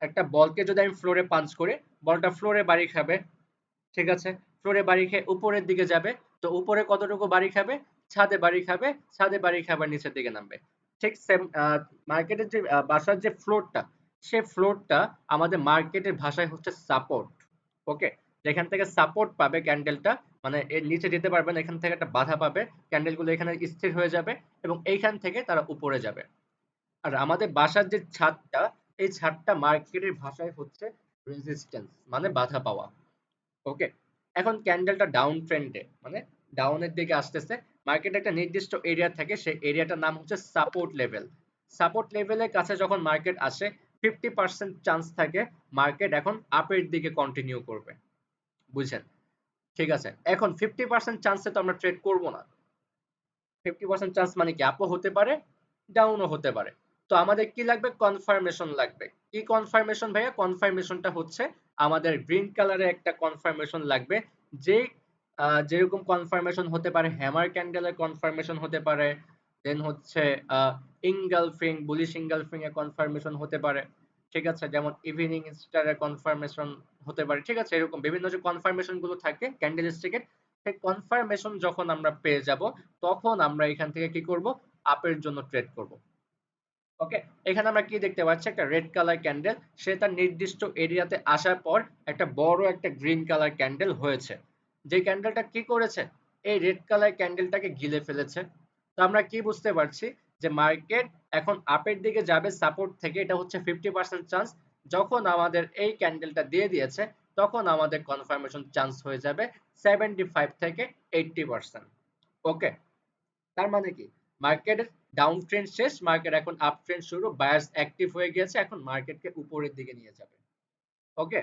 একটা বলকে যদি আমি ফ্লোরে পাঞ্চ করি, বলটা ফ্লোরে বাড়ি খাবে, ঠিক আছে? ফ্লোরে বাড়ি খেয়ে উপরের দিকে যাবে, তো উপরে কতটুকু বাড়ি খাবে? ছাদে বাড়ি খাবে, ছাদে বাড়ি খাবার নিচের দিকে নামবে। ঠিক সেম, মার্কেটের যে বাসার যে ফ্লোরটা, সে ফ্লোরটা আমাদের মার্কেটের ভাষায় হচ্ছে সাপোর্ট। ওকে, যেখান থেকে সাপোর্ট পাবে ক্যান্ডেলটা, মানে এর নিচে যেতে পারবে না, এখান থেকে একটা বাধা পাবে, ক্যান্ডেলগুলো এখানে স্থির হয়ে যাবে এবং এইখান থেকে তারা উপরে যাবে। আর আমাদের বাসার যে ছাদটা, এই ছাদটা মার্কেটের ভাষায় হচ্ছে রেজিস্ট্যান্স, মানে বাধা পাওয়া। ওকে, এখন ক্যান্ডেলটা ডাউন ট্রেন্ডে, মানে ডাউনের দিকে আসতেছে। মার্কেট একটা নির্দিষ্ট এরিয়া থাকে, সেই এরিয়াটার নাম হচ্ছে সাপোর্ট লেভেল। সাপোর্ট লেভেলের কাছে যখন মার্কেট আসে, 50% চান্স থাকে মার্কেট এখন আপের দিকে কন্টিনিউ করবে। বুঝছেন? ঠিক আছে, এখন 50% চান্সে তো আমরা ট্রেড করব না। 50% চান্স মানে কি, আপও হতে পারে, ডাউনও হতে পারে। তো আমাদের কি লাগবে? কনফার্মেশন লাগবে। কি কনফার্মেশন ভাইয়া? কনফার্মেশনটা হচ্ছে আমাদের গ্রিন কালারে একটা কনফার্মেশন লাগবে, যে যেরকম কনফার্মেশন হতে পারে হ্যামার ক্যান্ডেলের কনফার্মেশন হতে পারে, দেন হচ্ছে ইনগালফিং, বুলিশ ইনগালফিং এর কনফার্মেশন হতে পারে, ঠিক আছে? যেমন ইভিনিং স্টারের কনফার্মেশন হতে পারে, ঠিক আছে? এরকম বিভিন্ন যে কনফার্মেশন গুলো থাকে ক্যান্ডেল স্টিকের, সেই কনফার্মেশন যখন আমরা পেয়ে যাব, তখন আমরা এখান থেকে কি করব? আপের জন্য ট্রেড করব। ওকে, এখানে আমরা কি দেখতে পাচ্ছি? একটা রেড কালার ক্যান্ডেল, সে তার নির্দিষ্ট এরিয়াতে আসার পর একটা বড় একটা গ্রিন কালার ক্যান্ডেল হয়েছে। যে ক্যান্ডেলটা কি করেছে? এই রেড কালার ক্যান্ডেলটাকে গিলে ফেলেছে। তো আমরা কি বুঝতে পারছি? যে মার্কেট এখন আপের দিকে যাবে সাপোর্ট থেকে, এটা হচ্ছে 50% চান্স। যখন আমাদের এই ক্যান্ডেলটা দিয়ে দিয়েছে, তখন আমাদের কনফার্মেশন চান্স হয়ে যাবে 75 থেকে 80%। ওকে, তার মানে কি, মার্কেটের ডাউন ট্রেন্ড শেষ, মার্কেট এখন আপ ট্রেন্ড শুরু, বায়ার্স অ্যাক্টিভ হয়ে গিয়েছে, এখন মার্কেটকে উপরের দিকে নিয়ে যাবে। ওকে,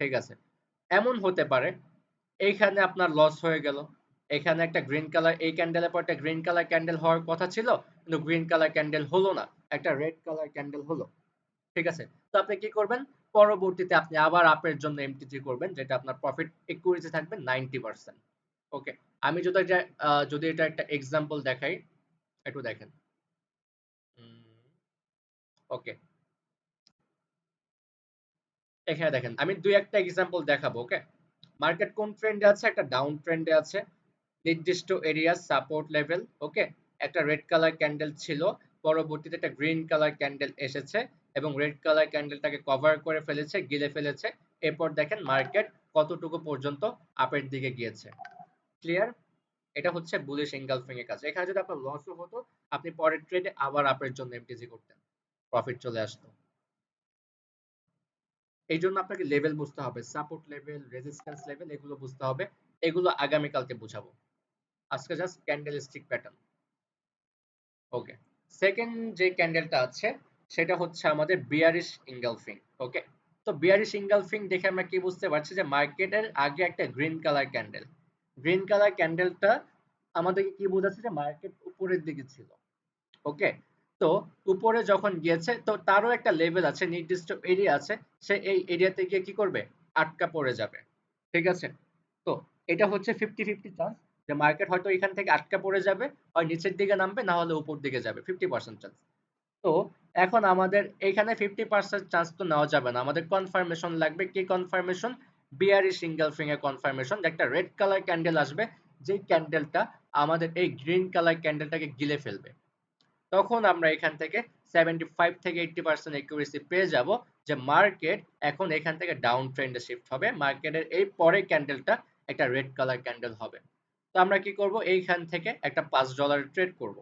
ঠিক আছে। এমন হতে পারে এইখানে আপনার লস হয়ে গেল, এখানে একটা গ্রিন কালার, এই ক্যান্ডেলের পর একটা গ্রিন কালার ক্যান্ডেল হওয়ার কথা ছিল, কিন্তু গ্রিন কালার ক্যান্ডেল হলো না, একটা রেড কালার ক্যান্ডেল হলো, ঠিক আছে? তো আপনি কি করবেন? পরবর্তীতে আপনি আবার আপের জন্য এমটিজি করবেন, যেটা আপনার প্রফিট ইকুইটি থাকবে 90%। ওকে, আমি যদি এটা একটা এক্সাম্পল দেখাই, একটু দেখেন। ওকে, এখানে দেখেন, আমি দুই একটা এক্সাম্পল দেখাবো। ওকে, মার্কেট কোন ট্রেন্ডে আছে? একটা ডাউন ট্রেন্ডে আছে, নির্দিষ্ট এরিয়া সাপোর্ট লেভেল। ওকে, একটা রেড কালার ক্যান্ডেল ছিল, পরবর্তীতে একটা গ্রিন কালার ক্যান্ডেল এসেছে এবং রেড কালার ক্যান্ডেলটাকে কভার করে ফেলেছে, গিলে ফেলেছে। এরপর দেখেন মার্কেট কতটুকু পর্যন্ত আপের দিকে গিয়েছে। ক্লিয়ার? এটা হচ্ছে বুলিশ এনগালফিং এর কাজ। এখানে যদি আপনার লসও হতো, আপনি পরের ট্রেডে আবার আপের জন্য এমটিজি করতেন, প্রফিট চলে আসতো। এই জন্য আপনাকে লেভেল বুঝতে হবে, সাপোর্ট লেভেল, রেজিস্ট্যান্স লেভেল, এগুলো বুঝতে হবে। এগুলো আগামীকালকে বুঝাবো, আজকে জাস্ট ক্যান্ডেল স্টিক প্যাটার্ন। ওকে, সেকেন্ড যে ক্যান্ডেলটা আছে, সেটা হচ্ছে আমাদের বিয়ারিশ ইনগালফিং। ওকে, তো বিয়ারিশ ইনগালফিং দেখে আমরা কি বুঝতে পারছি যে মার্কেটের আগে একটা green colour candle, green colour ক্যান্ডেলটা আমাদেরকে কি বোঝাচ্ছে যে মার্কেট উপরের দিকে ছিল। ওকে, তো উপরে যখন গিয়েছে তো তারও একটা লেভেল আছে, নির্দিষ্ট এরিয়া আছে, সে এই এরিয়াতে গিয়ে কি করবে, আটকা পড়ে যাবে। ঠিক আছে, তো এটা হচ্ছে 50-50 চান্স যে মার্কেট হয়তো এখান থেকে আটকা পড়ে যাবে, হয় নিচের দিকে নামবে, না হলে উপর দিকে যাবে, 50% চান্স। তো এখন আমাদের এইখানে 50% চান্স তো নেওয়া যাবে না, আমাদের কনফার্মেশন লাগবে। কি কনফার্মেশন? বিয়ারিশ ইনগালফিং এর কনফার্মেশন। একটা রেড কালার ক্যান্ডেল আসবে, যেই ক্যান্ডেলটা আমাদের এই গ্রিন কালার ক্যান্ডেলটাকে গিলে ফেলবে। তখন আমরা এখান থেকে 75 থেকে 80% একিউরেসি পেয়ে যাব যে মার্কেট এখন এখান থেকে ডাউন ট্রেন্ডে শিফট হবে, মার্কেটের এই পরের ক্যান্ডেলটা একটা রেড কালার ক্যান্ডেল হবে। তো আমরা কি করব, এইখান থেকে একটা $5 ট্রেড করব।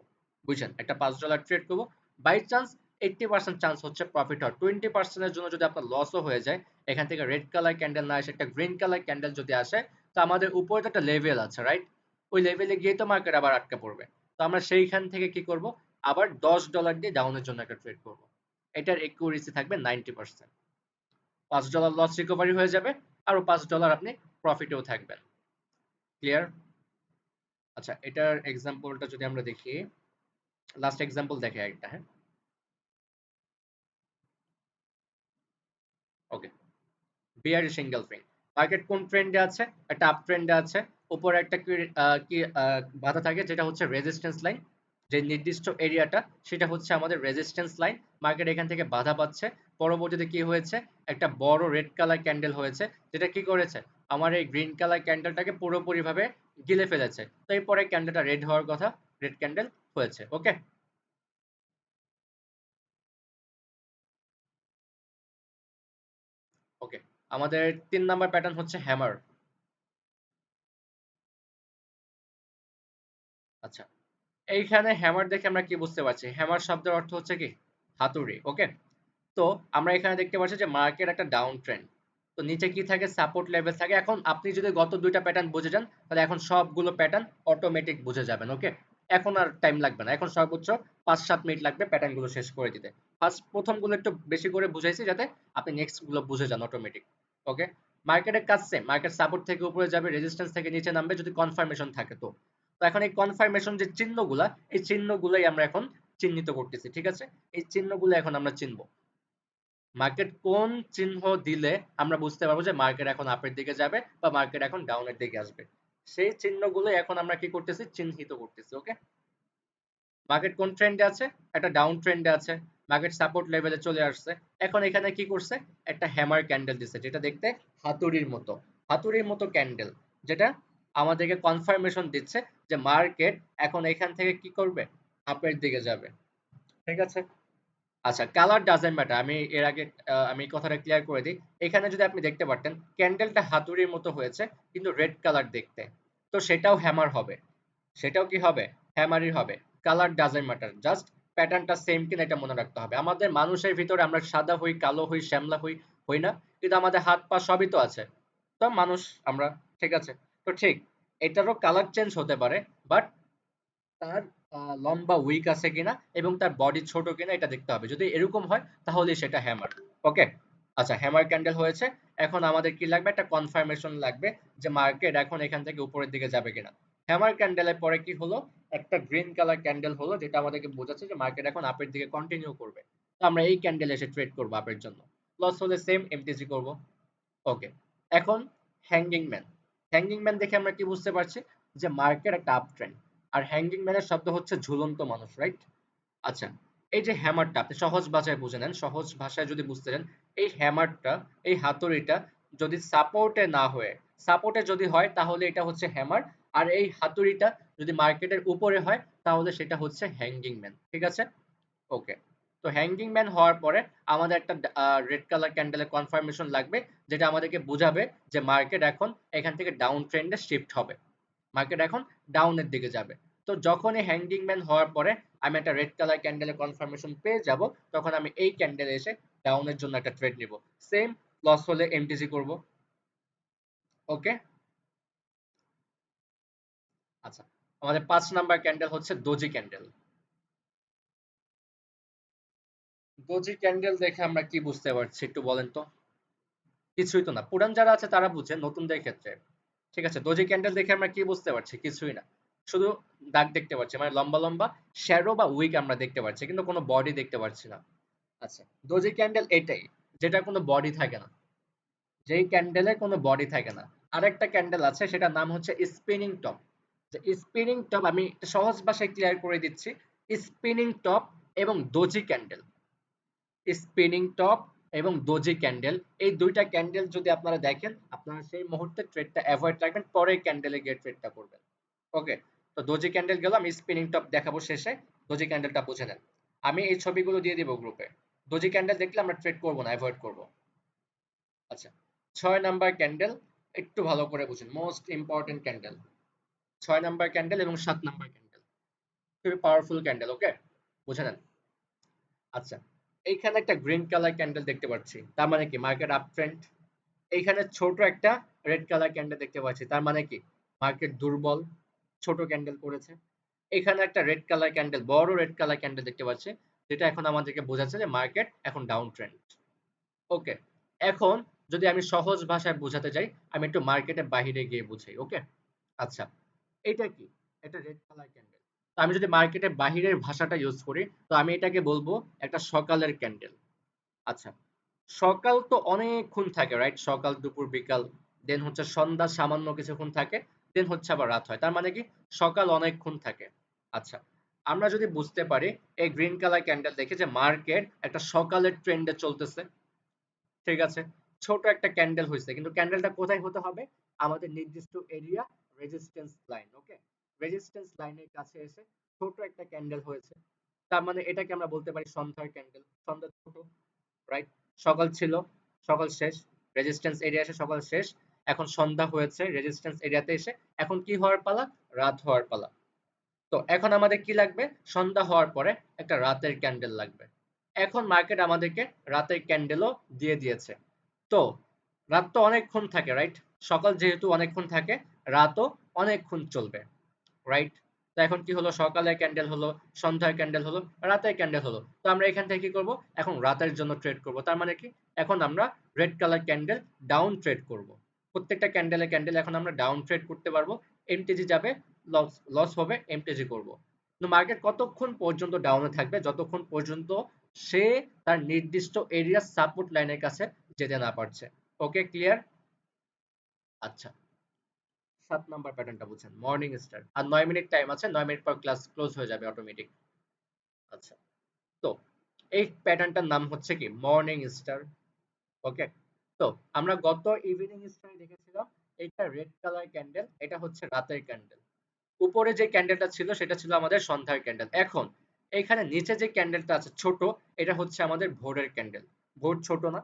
বুঝছেন, একটা $5 ট্রেড করব। বাই চান্স 80% চান্স হচ্ছে প্রফিট হওয়ার, 20% এর জন্য যদি আপনার লসও হয়ে যায়, এখান থেকে রেড কালার ক্যান্ডেল না এসে একটা গ্রিন কালার ক্যান্ডেল যদি আসে, তো আমাদের উপরে তো একটা লেভেল আছে, রাইট? ওই লেভেলে গিয়ে তো মার্কেট আবার আটকা পড়বে। তো আমরা সেইখান থেকে কি করব, আবার $10 দিয়ে ডাউনের জন্য একটা ট্রেড করব। এটার একিউরেসি থাকবে 90%। $5 লস রিকভারি হয়ে যাবে, আরো $5 আপনি প্রফিটেও থাকবেন। ক্লিয়ার? আচ্ছা, এটার এক্সাম্পলটা যদি আমরা দেখি, লাস্ট এক্সাম্পল দেখে একটা, হ্যাঁ। ওকে, বিয়ারিশ এনগালফিং। মার্কেট কোন ট্রেন্ডে আছে? একটা আপ ট্রেন্ডে আছে। উপরে একটা বাধা থাকে, যেটা হচ্ছে রেজিস্ট্যান্স লাইন। যে নির্দিষ্ট এরিয়াটা, সেটা হচ্ছে আমাদের রেজিস্ট্যান্স লাইন। মার্কেট এখান থেকে বাধা পাচ্ছে। পরবর্তীতে কি হয়েছে, একটা বড় রেড কালার ক্যান্ডেল হয়েছে, যেটা কি করেছে, আমার এই গ্রিন কালার ক্যান্ডেলটাকে পুরোপুরিভাবে গিলে ফেলেছে। তো এরপরে ক্যান্ডেলটা রেড হওয়ার কথা, রেড ক্যান্ডেল হয়েছে। ওকে, ওকে, আমাদের 3 নাম্বার প্যাটার্ন হচ্ছে হ্যামার। আচ্ছা, এইখানে হ্যামার দেখে আমরা কি বুঝতে পারছি? হ্যামার শব্দের অর্থ হচ্ছে কি, হাতুড়ি। ওকে, তো আমরা এখানে দেখতে পাচ্ছি যে মার্কেট একটা ডাউন ট্রেন্ড। তো নিচে কি থাকে, সাপোর্ট লেভেল থাকে। এখন আপনি যদি গত দুইটা প্যাটার্ন বুঝে যান, তাহলে এখন সবগুলো প্যাটার্ন অটোমেটিক বুঝে যাবেন। ওকে, এখন আর টাইম লাগবে না, এখন সর্বোচ্চ 5-7 মিনিট লাগবে প্যাটার্ন গুলো শেষ করে দিতে। প্রথম গুলো একটু বেশি করে বুঝাইছি, যাতে আপনি নেক্সট গুলো বুঝে যান অটোমেটিক। ওকে, মার্কেটের কাজ সেম, মার্কেট সাপোর্ট থেকে উপরে যাবে, রেজিস্ট্যান্স থেকে নিচে নামবে, যদি কনফার্মেশন থাকে। তো তো এখন এই কনফার্মেশন যে চিহ্নগুলা, এই চিহ্নগুলোই আমরা এখন চিহ্নিত করতেছি। ঠিক আছে, এই চিহ্নগুলো এখন আমরা চিনবো। মার্কেট কোন চিহ্ন দিলে আমরা বুঝতে পারবো যে মার্কেট এখন আপের দিকে যাবে বা মার্কেট এখন ডাউনের দিকে আসবে, সেই চিহ্নগুলো এখন আমরা কি করতেছি, চিহ্নিত করতেছি। ওকে, মার্কেট কোন ট্রেন্ডে আছে, একটা ডাউন ট্রেন্ডে আছে, মার্কেট সাপোর্ট লেভেলে চলে আসছে। এখন এখানে কি করছে, একটা হ্যামার ক্যান্ডেল দিচ্ছে, যেটা দেখতে হাতুড়ির মতো, হাতুড়ির মতো ক্যান্ডেল, যেটা আমাদেরকে কনফার্মেশন দিচ্ছে যে মার্কেট এখন এখান থেকে কি করবে, আপের দিকে যাবে। ঠিক আছে, আচ্ছা, কালার ডাজেন্ট ম্যাটার। আমি এর আগে আমি কথাটা ক্লিয়ার করে দিই। এখানে যদি আপনি দেখতে পারতেন, ক্যান্ডেলটা হাতুড়ির মতো হয়েছে, কিন্তু রেড কালার দেখতে, তো সেটাও হ্যামার হবে। সেটাও কি হবে, হ্যামারই হবে। কালার ডাজেন্ট ম্যাটার, জাস্ট প্যাটার্নটা সেম কিনা এটা মনে রাখতে হবে। আমাদের মানুষের ভিতরে আমরা সাদা হই, কালো হই, শ্যামলা হই, হই না? কিন্তু আমাদের হাত পা সবই তো আছে, তো মানুষ আমরা। ঠিক আছে, তো ঠিক এটারও কালার চেঞ্জ হতে পারে, বাট তার লম্বা উইক আছে কিনা এবং তার বডি ছোট কিনা এটা দেখতে হবে। যদি এরকম হয় তাহলে সেটা হ্যামার। ওকে, আচ্ছা, হ্যামার ক্যান্ডেল হয়েছে। এখন আমাদের কি লাগবে, একটা কনফার্মেশন লাগবে যে মার্কেট এখন এখান থেকে উপরের দিকে যাবে কিনা। হ্যামার ক্যান্ডেলের পরে কি হলো, একটা গ্রিন কালার ক্যান্ডেল হলো, যেটা আমাদেরকে বোঝাচ্ছে যে মার্কেট এখন আপের দিকে কন্টিনিউ করবে। তো আমরা এই ক্যান্ডেল এসে ট্রেড করবো আপের জন্য। লস হলে সেম এমটিসি করব। ওকে, এখন হ্যাঙ্গিং ম্যান। হ্যাঙ্গিং ম্যান দেখে আমরা কি বুঝতে পারছি, যে মার্কেট একটা আপ ট্রেন্ড। আর হ্যাঙ্গিং ম্যানের শব্দ হচ্ছে ঝুলন্ত মানুষ, রাইট? আচ্ছা, এই যে হ্যামারটা আপনি সহজ ভাষায় বুঝে নেন, সহজ ভাষায় যদি বুঝতে চান, এই হ্যামারটা, এই হাতুড়িটা যদি সাপোর্টে না হয়ে, সাপোর্টে যদি হয় তাহলে এটা হচ্ছে হ্যামার। আর এই হাতুড়িটা যদি মার্কেটের উপরে হয় তাহলে সেটা হচ্ছে হ্যাঙ্গিং ম্যান। ঠিক আছে, ওকে, তো হ্যাঙ্গিং ম্যান হওয়ার পরে আমাদের একটা রেড কালার ক্যান্ডেলের কনফার্মেশন লাগবে, যেটা আমাদেরকে বোঝাবে যে মার্কেট এখন এখান থেকে ডাউন ট্রেন্ডে শিফট হবে, মার্কেট এখন ডাউনের দিকে যাবে। তো যখনই হ্যাঙ্গিং ম্যান হওয়ার পরে আমি একটা রেড কালার ক্যান্ডেলের কনফার্মেশন পেয়ে যাব, তখন আমি এই ক্যান্ডেলে এসে ডাউনের জন্য একটা ট্রেড নিব। সেম, লস হলে এমটিসি করব। ওকে, আচ্ছা, আমাদের 5 নাম্বার ক্যান্ডেল হচ্ছে ডোজি ক্যান্ডেল। ডোজি ক্যান্ডেল দেখে আমরা কি বুঝতে পারছি একটু বলেন তো? কিছুই তো না। পুরান যারা আছে তারা বুঝে, নতুনদের ক্ষেত্রে। ঠিক আছে, ডোজি ক্যান্ডেল দেখে আমরা কি বুঝতে পারছি? কিছুই না। শুধু দাগ দেখতে পাচ্ছি, মানে লম্বা লম্বা শ্যাডো বা উইক আমরা দেখতে পাচ্ছি, কিন্তু কোনো বডি দেখতে পাচ্ছি না। আচ্ছা, ডোজি ক্যান্ডেল এটাই, যেটা কোনো বডি থাকে না, যেই ক্যান্ডেলে কোনো বডি থাকে না। আরেকটা ক্যান্ডেল আছে, সেটার নাম হচ্ছে স্পিনিং টপ। যে স্পিনিং টপ আমি একটা সহজ ভাষায় ক্লিয়ার করে দিচ্ছি। স্পিনিং টপ এবং ডোজি ক্যান্ডেল, স্পিনিং টপ এবং ডোজি ক্যান্ডেল, এই দুইটা ক্যান্ডেল যদি আপনারা দেখেন, আপনারা সেই মুহূর্তে ট্রেডটা অ্যাভয়েড রাখবেন, পরে ক্যান্ডেলে গিয়ে ট্রেডটা করবেন। ওকে, তো ডোজি ক্যান্ডেল গেল, আমি স্পিনিং টপ দেখাবো শেষে। ডোজি ক্যান্ডেলটা বুঝে নেন। আমি এই ছবিগুলো দিয়ে দিব গ্রুপে। ডোজি ক্যান্ডেল দেখলে আমরা ট্রেড করবো না, অ্যাভয়েড করবো। আচ্ছা, 6 নাম্বার ক্যান্ডেল একটু ভালো করে বুঝুন, most important candle. 6 number candle এবং 7 নাম্বার ক্যান্ডেল খুবই পাওয়ারফুল ক্যান্ডেল। ওকে, বুঝে নেন। আচ্ছা, এইখানে একটা গ্রিন কালার ক্যান্ডেল দেখতে পাচ্ছি, তার মানে কি মার্কেট আপ ট্রেন্ড। এইখানে ছোট একটা রেড কালার ক্যান্ডেল দেখতে পাচ্ছি, তার মানে কি মার্কেট দুর্বল, ছোট ক্যান্ডেল করেছে। এখানে একটা রেড কালার ক্যান্ডেল, বড় রেড কালার ক্যান্ডেল দেখতে পাচ্ছি, যেটা এখন আমাদেরকে বোঝাচ্ছে যে মার্কেট এখন ডাউন ট্রেন্ড। ওকে, এখন যদি আমি সহজ ভাষায় বোঝাতে যাই, আমি একটু মার্কেটের বাইরে গিয়ে বুঝাই। ওকে, আচ্ছা, এটা কি? এটা রেড কালার ক্যান্ডেল। তো আমি যদি মার্কেটের বাহিরের ভাষাটা ইউজ করি, তো আমি এটাকে বলবো একটা সকালের ক্যান্ডেল। আচ্ছা, সকাল তো অনেকক্ষণ থাকে, রাইট? সকাল, দুপুর, বিকাল, দেন হচ্ছে সন্ধ্যা সামান্য কিছুক্ষণ থাকে, দেন হচ্ছে আবার রাত হয়, তার মানে কি সকাল অনেকক্ষণ থাকে। আচ্ছা, আমরা যদি বুঝতে পারি এই গ্রিন কালার ক্যান্ডেল দেখে যে মার্কেট একটা সকালের ট্রেন্ডে চলতেছে, ঠিক আছে, ছোট একটা ক্যান্ডেল হয়েছে, কিন্তু ক্যান্ডেলটা কোথায় হতে হবে? আমাদের নির্দিষ্ট এরিয়া রেজিস্ট্যান্স লাইন। ওকে, রেজিস্ট্যান্স লাইনের কাছে এসে ছোট একটা ক্যান্ডেল হয়েছে, তার মানে এটাকে আমরা বলতে পারি সন্ধ্যার ক্যান্ডেল। সন্ধ্যা ছোট, রাইট? সকাল ছিল, সকাল শেষ, রেজিস্ট্যান্স এরিয়া এসে সকাল শেষ, এখন সন্ধ্যা হয়েছে রেজিস্ট্যান্স এরিয়াতে এসে, এখন কি হওয়ার পালা? রাত হওয়ার পালা। তো এখন আমাদের কি লাগবে? সন্ধ্যা হওয়ার পরে একটা রাতের ক্যান্ডেল লাগবে। এখন মার্কেট আমাদেরকে রাতের ক্যান্ডেলও দিয়ে দিয়েছে। তো রাত তো অনেকক্ষণ থাকে, রাইট? সকাল যেহেতু অনেকক্ষণ থাকে, রাতও অনেকক্ষণ চলবে, রাইট? তো এখন কি হলো? সকালের ক্যান্ডেল হলো, সন্ধ্যার ক্যান্ডেল হলো, রাতের ক্যান্ডেল হলো। তো আমরা এখান থেকে কি করব? এখন রাতের জন্য ট্রেড করব। তার মানে কি? এখন আমরা red colour candle down trade করব। প্রত্যেকটা ক্যান্ডেল এখন আমরা ডাউন ট্রেড করতে পারবো। এমটিজি যাবে, লস লস হবে, এমটিজি করব। কিন্তু মার্কেট কতক্ষণ পর্যন্ত ডাউনে থাকবে? যতক্ষণ পর্যন্ত সে তার নির্দিষ্ট এরিয়া সাপোর্ট লাইনের কাছে যেতে না পারছে। ওকে, ক্লিয়ার? আচ্ছা, 7 নাম্বার প্যাটার্নটা বুঝছেন, মর্নিং স্টার। আর 9 মিনিট টাইম আছে, 9 মিনিট পর ক্লাস ক্লোজ হয়ে যাবে অটোমেটিক। আচ্ছা, তো এই প্যাটার্নটার নাম হচ্ছে কি? Morning star. ওকে, তো আমরা গত ইভিনিং স্টারে দেখেছিলাম এটা রেড কালার ক্যান্ডেল, এটা হচ্ছে রাতের ক্যান্ডেল। উপরে যে ক্যান্ডেলটা ছিল সেটা ছিল আমাদের সন্ধ্যার ক্যান্ডেল। এখন এইখানে নিচে যে ক্যান্ডেলটা আছে ছোট, এটা হচ্ছে আমাদের ভোরের ক্যান্ডেল। ভোর ছোট না?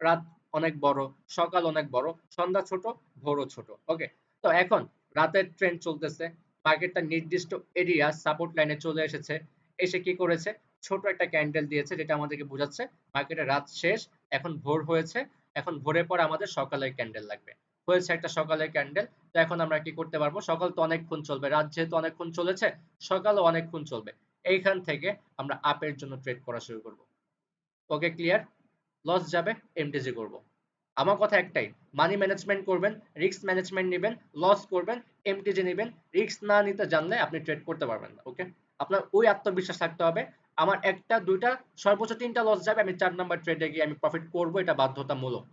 রাত অনেক বড়, সকাল অনেক বড়, সন্ধ্যা ছোট, ভোরও ছোট। ওকে, তো এখন রাতের ট্রেন্ড চলতেছে, মার্কেটটা নির্দিষ্ট এরিয়া সাপোর্ট লাইনে চলে এসেছে, এসে কি করেছে? ছোট একটা ক্যান্ডেল দিয়েছে, যেটা আমাদেরকে বোঝাচ্ছে মার্কেটের রাত শেষ, এখন ভোর হয়েছে, এখন ভোরের পর আমাদের সকালের ক্যান্ডেল লাগবে। হয়েছে একটা সকালের ক্যান্ডেল। তো এখন আমরা কি করতে পারবো? সকাল তো অনেকক্ষণ চলবে, রাত যেহেতু অনেকক্ষণ চলেছে, সকালও অনেকক্ষণ চলবে। এইখান থেকে আমরা আপের জন্য ট্রেড করা শুরু করব। ওকে, ক্লিয়ার? লস যাবে, এমটিজি করব। আমার কথা একটাই, মানি ম্যানেজমেন্ট করবেন, রিস্ক ম্যানেজমেন্ট নেবেন, লস করবেন, এমটিজি নেবেন। রিস্ক না নিতে জানলে আপনি ট্রেড করতে পারবেন না। ওকে, আপনার ওই আত্মবিশ্বাস থাকতে হবে, আমার একটা দুইটা সর্বোচ্চ 3টা লস যাবে, আমি 4 নাম্বার ট্রেডে গিয়ে আমি প্রফিট করব, এটা বাধ্যতামূলক।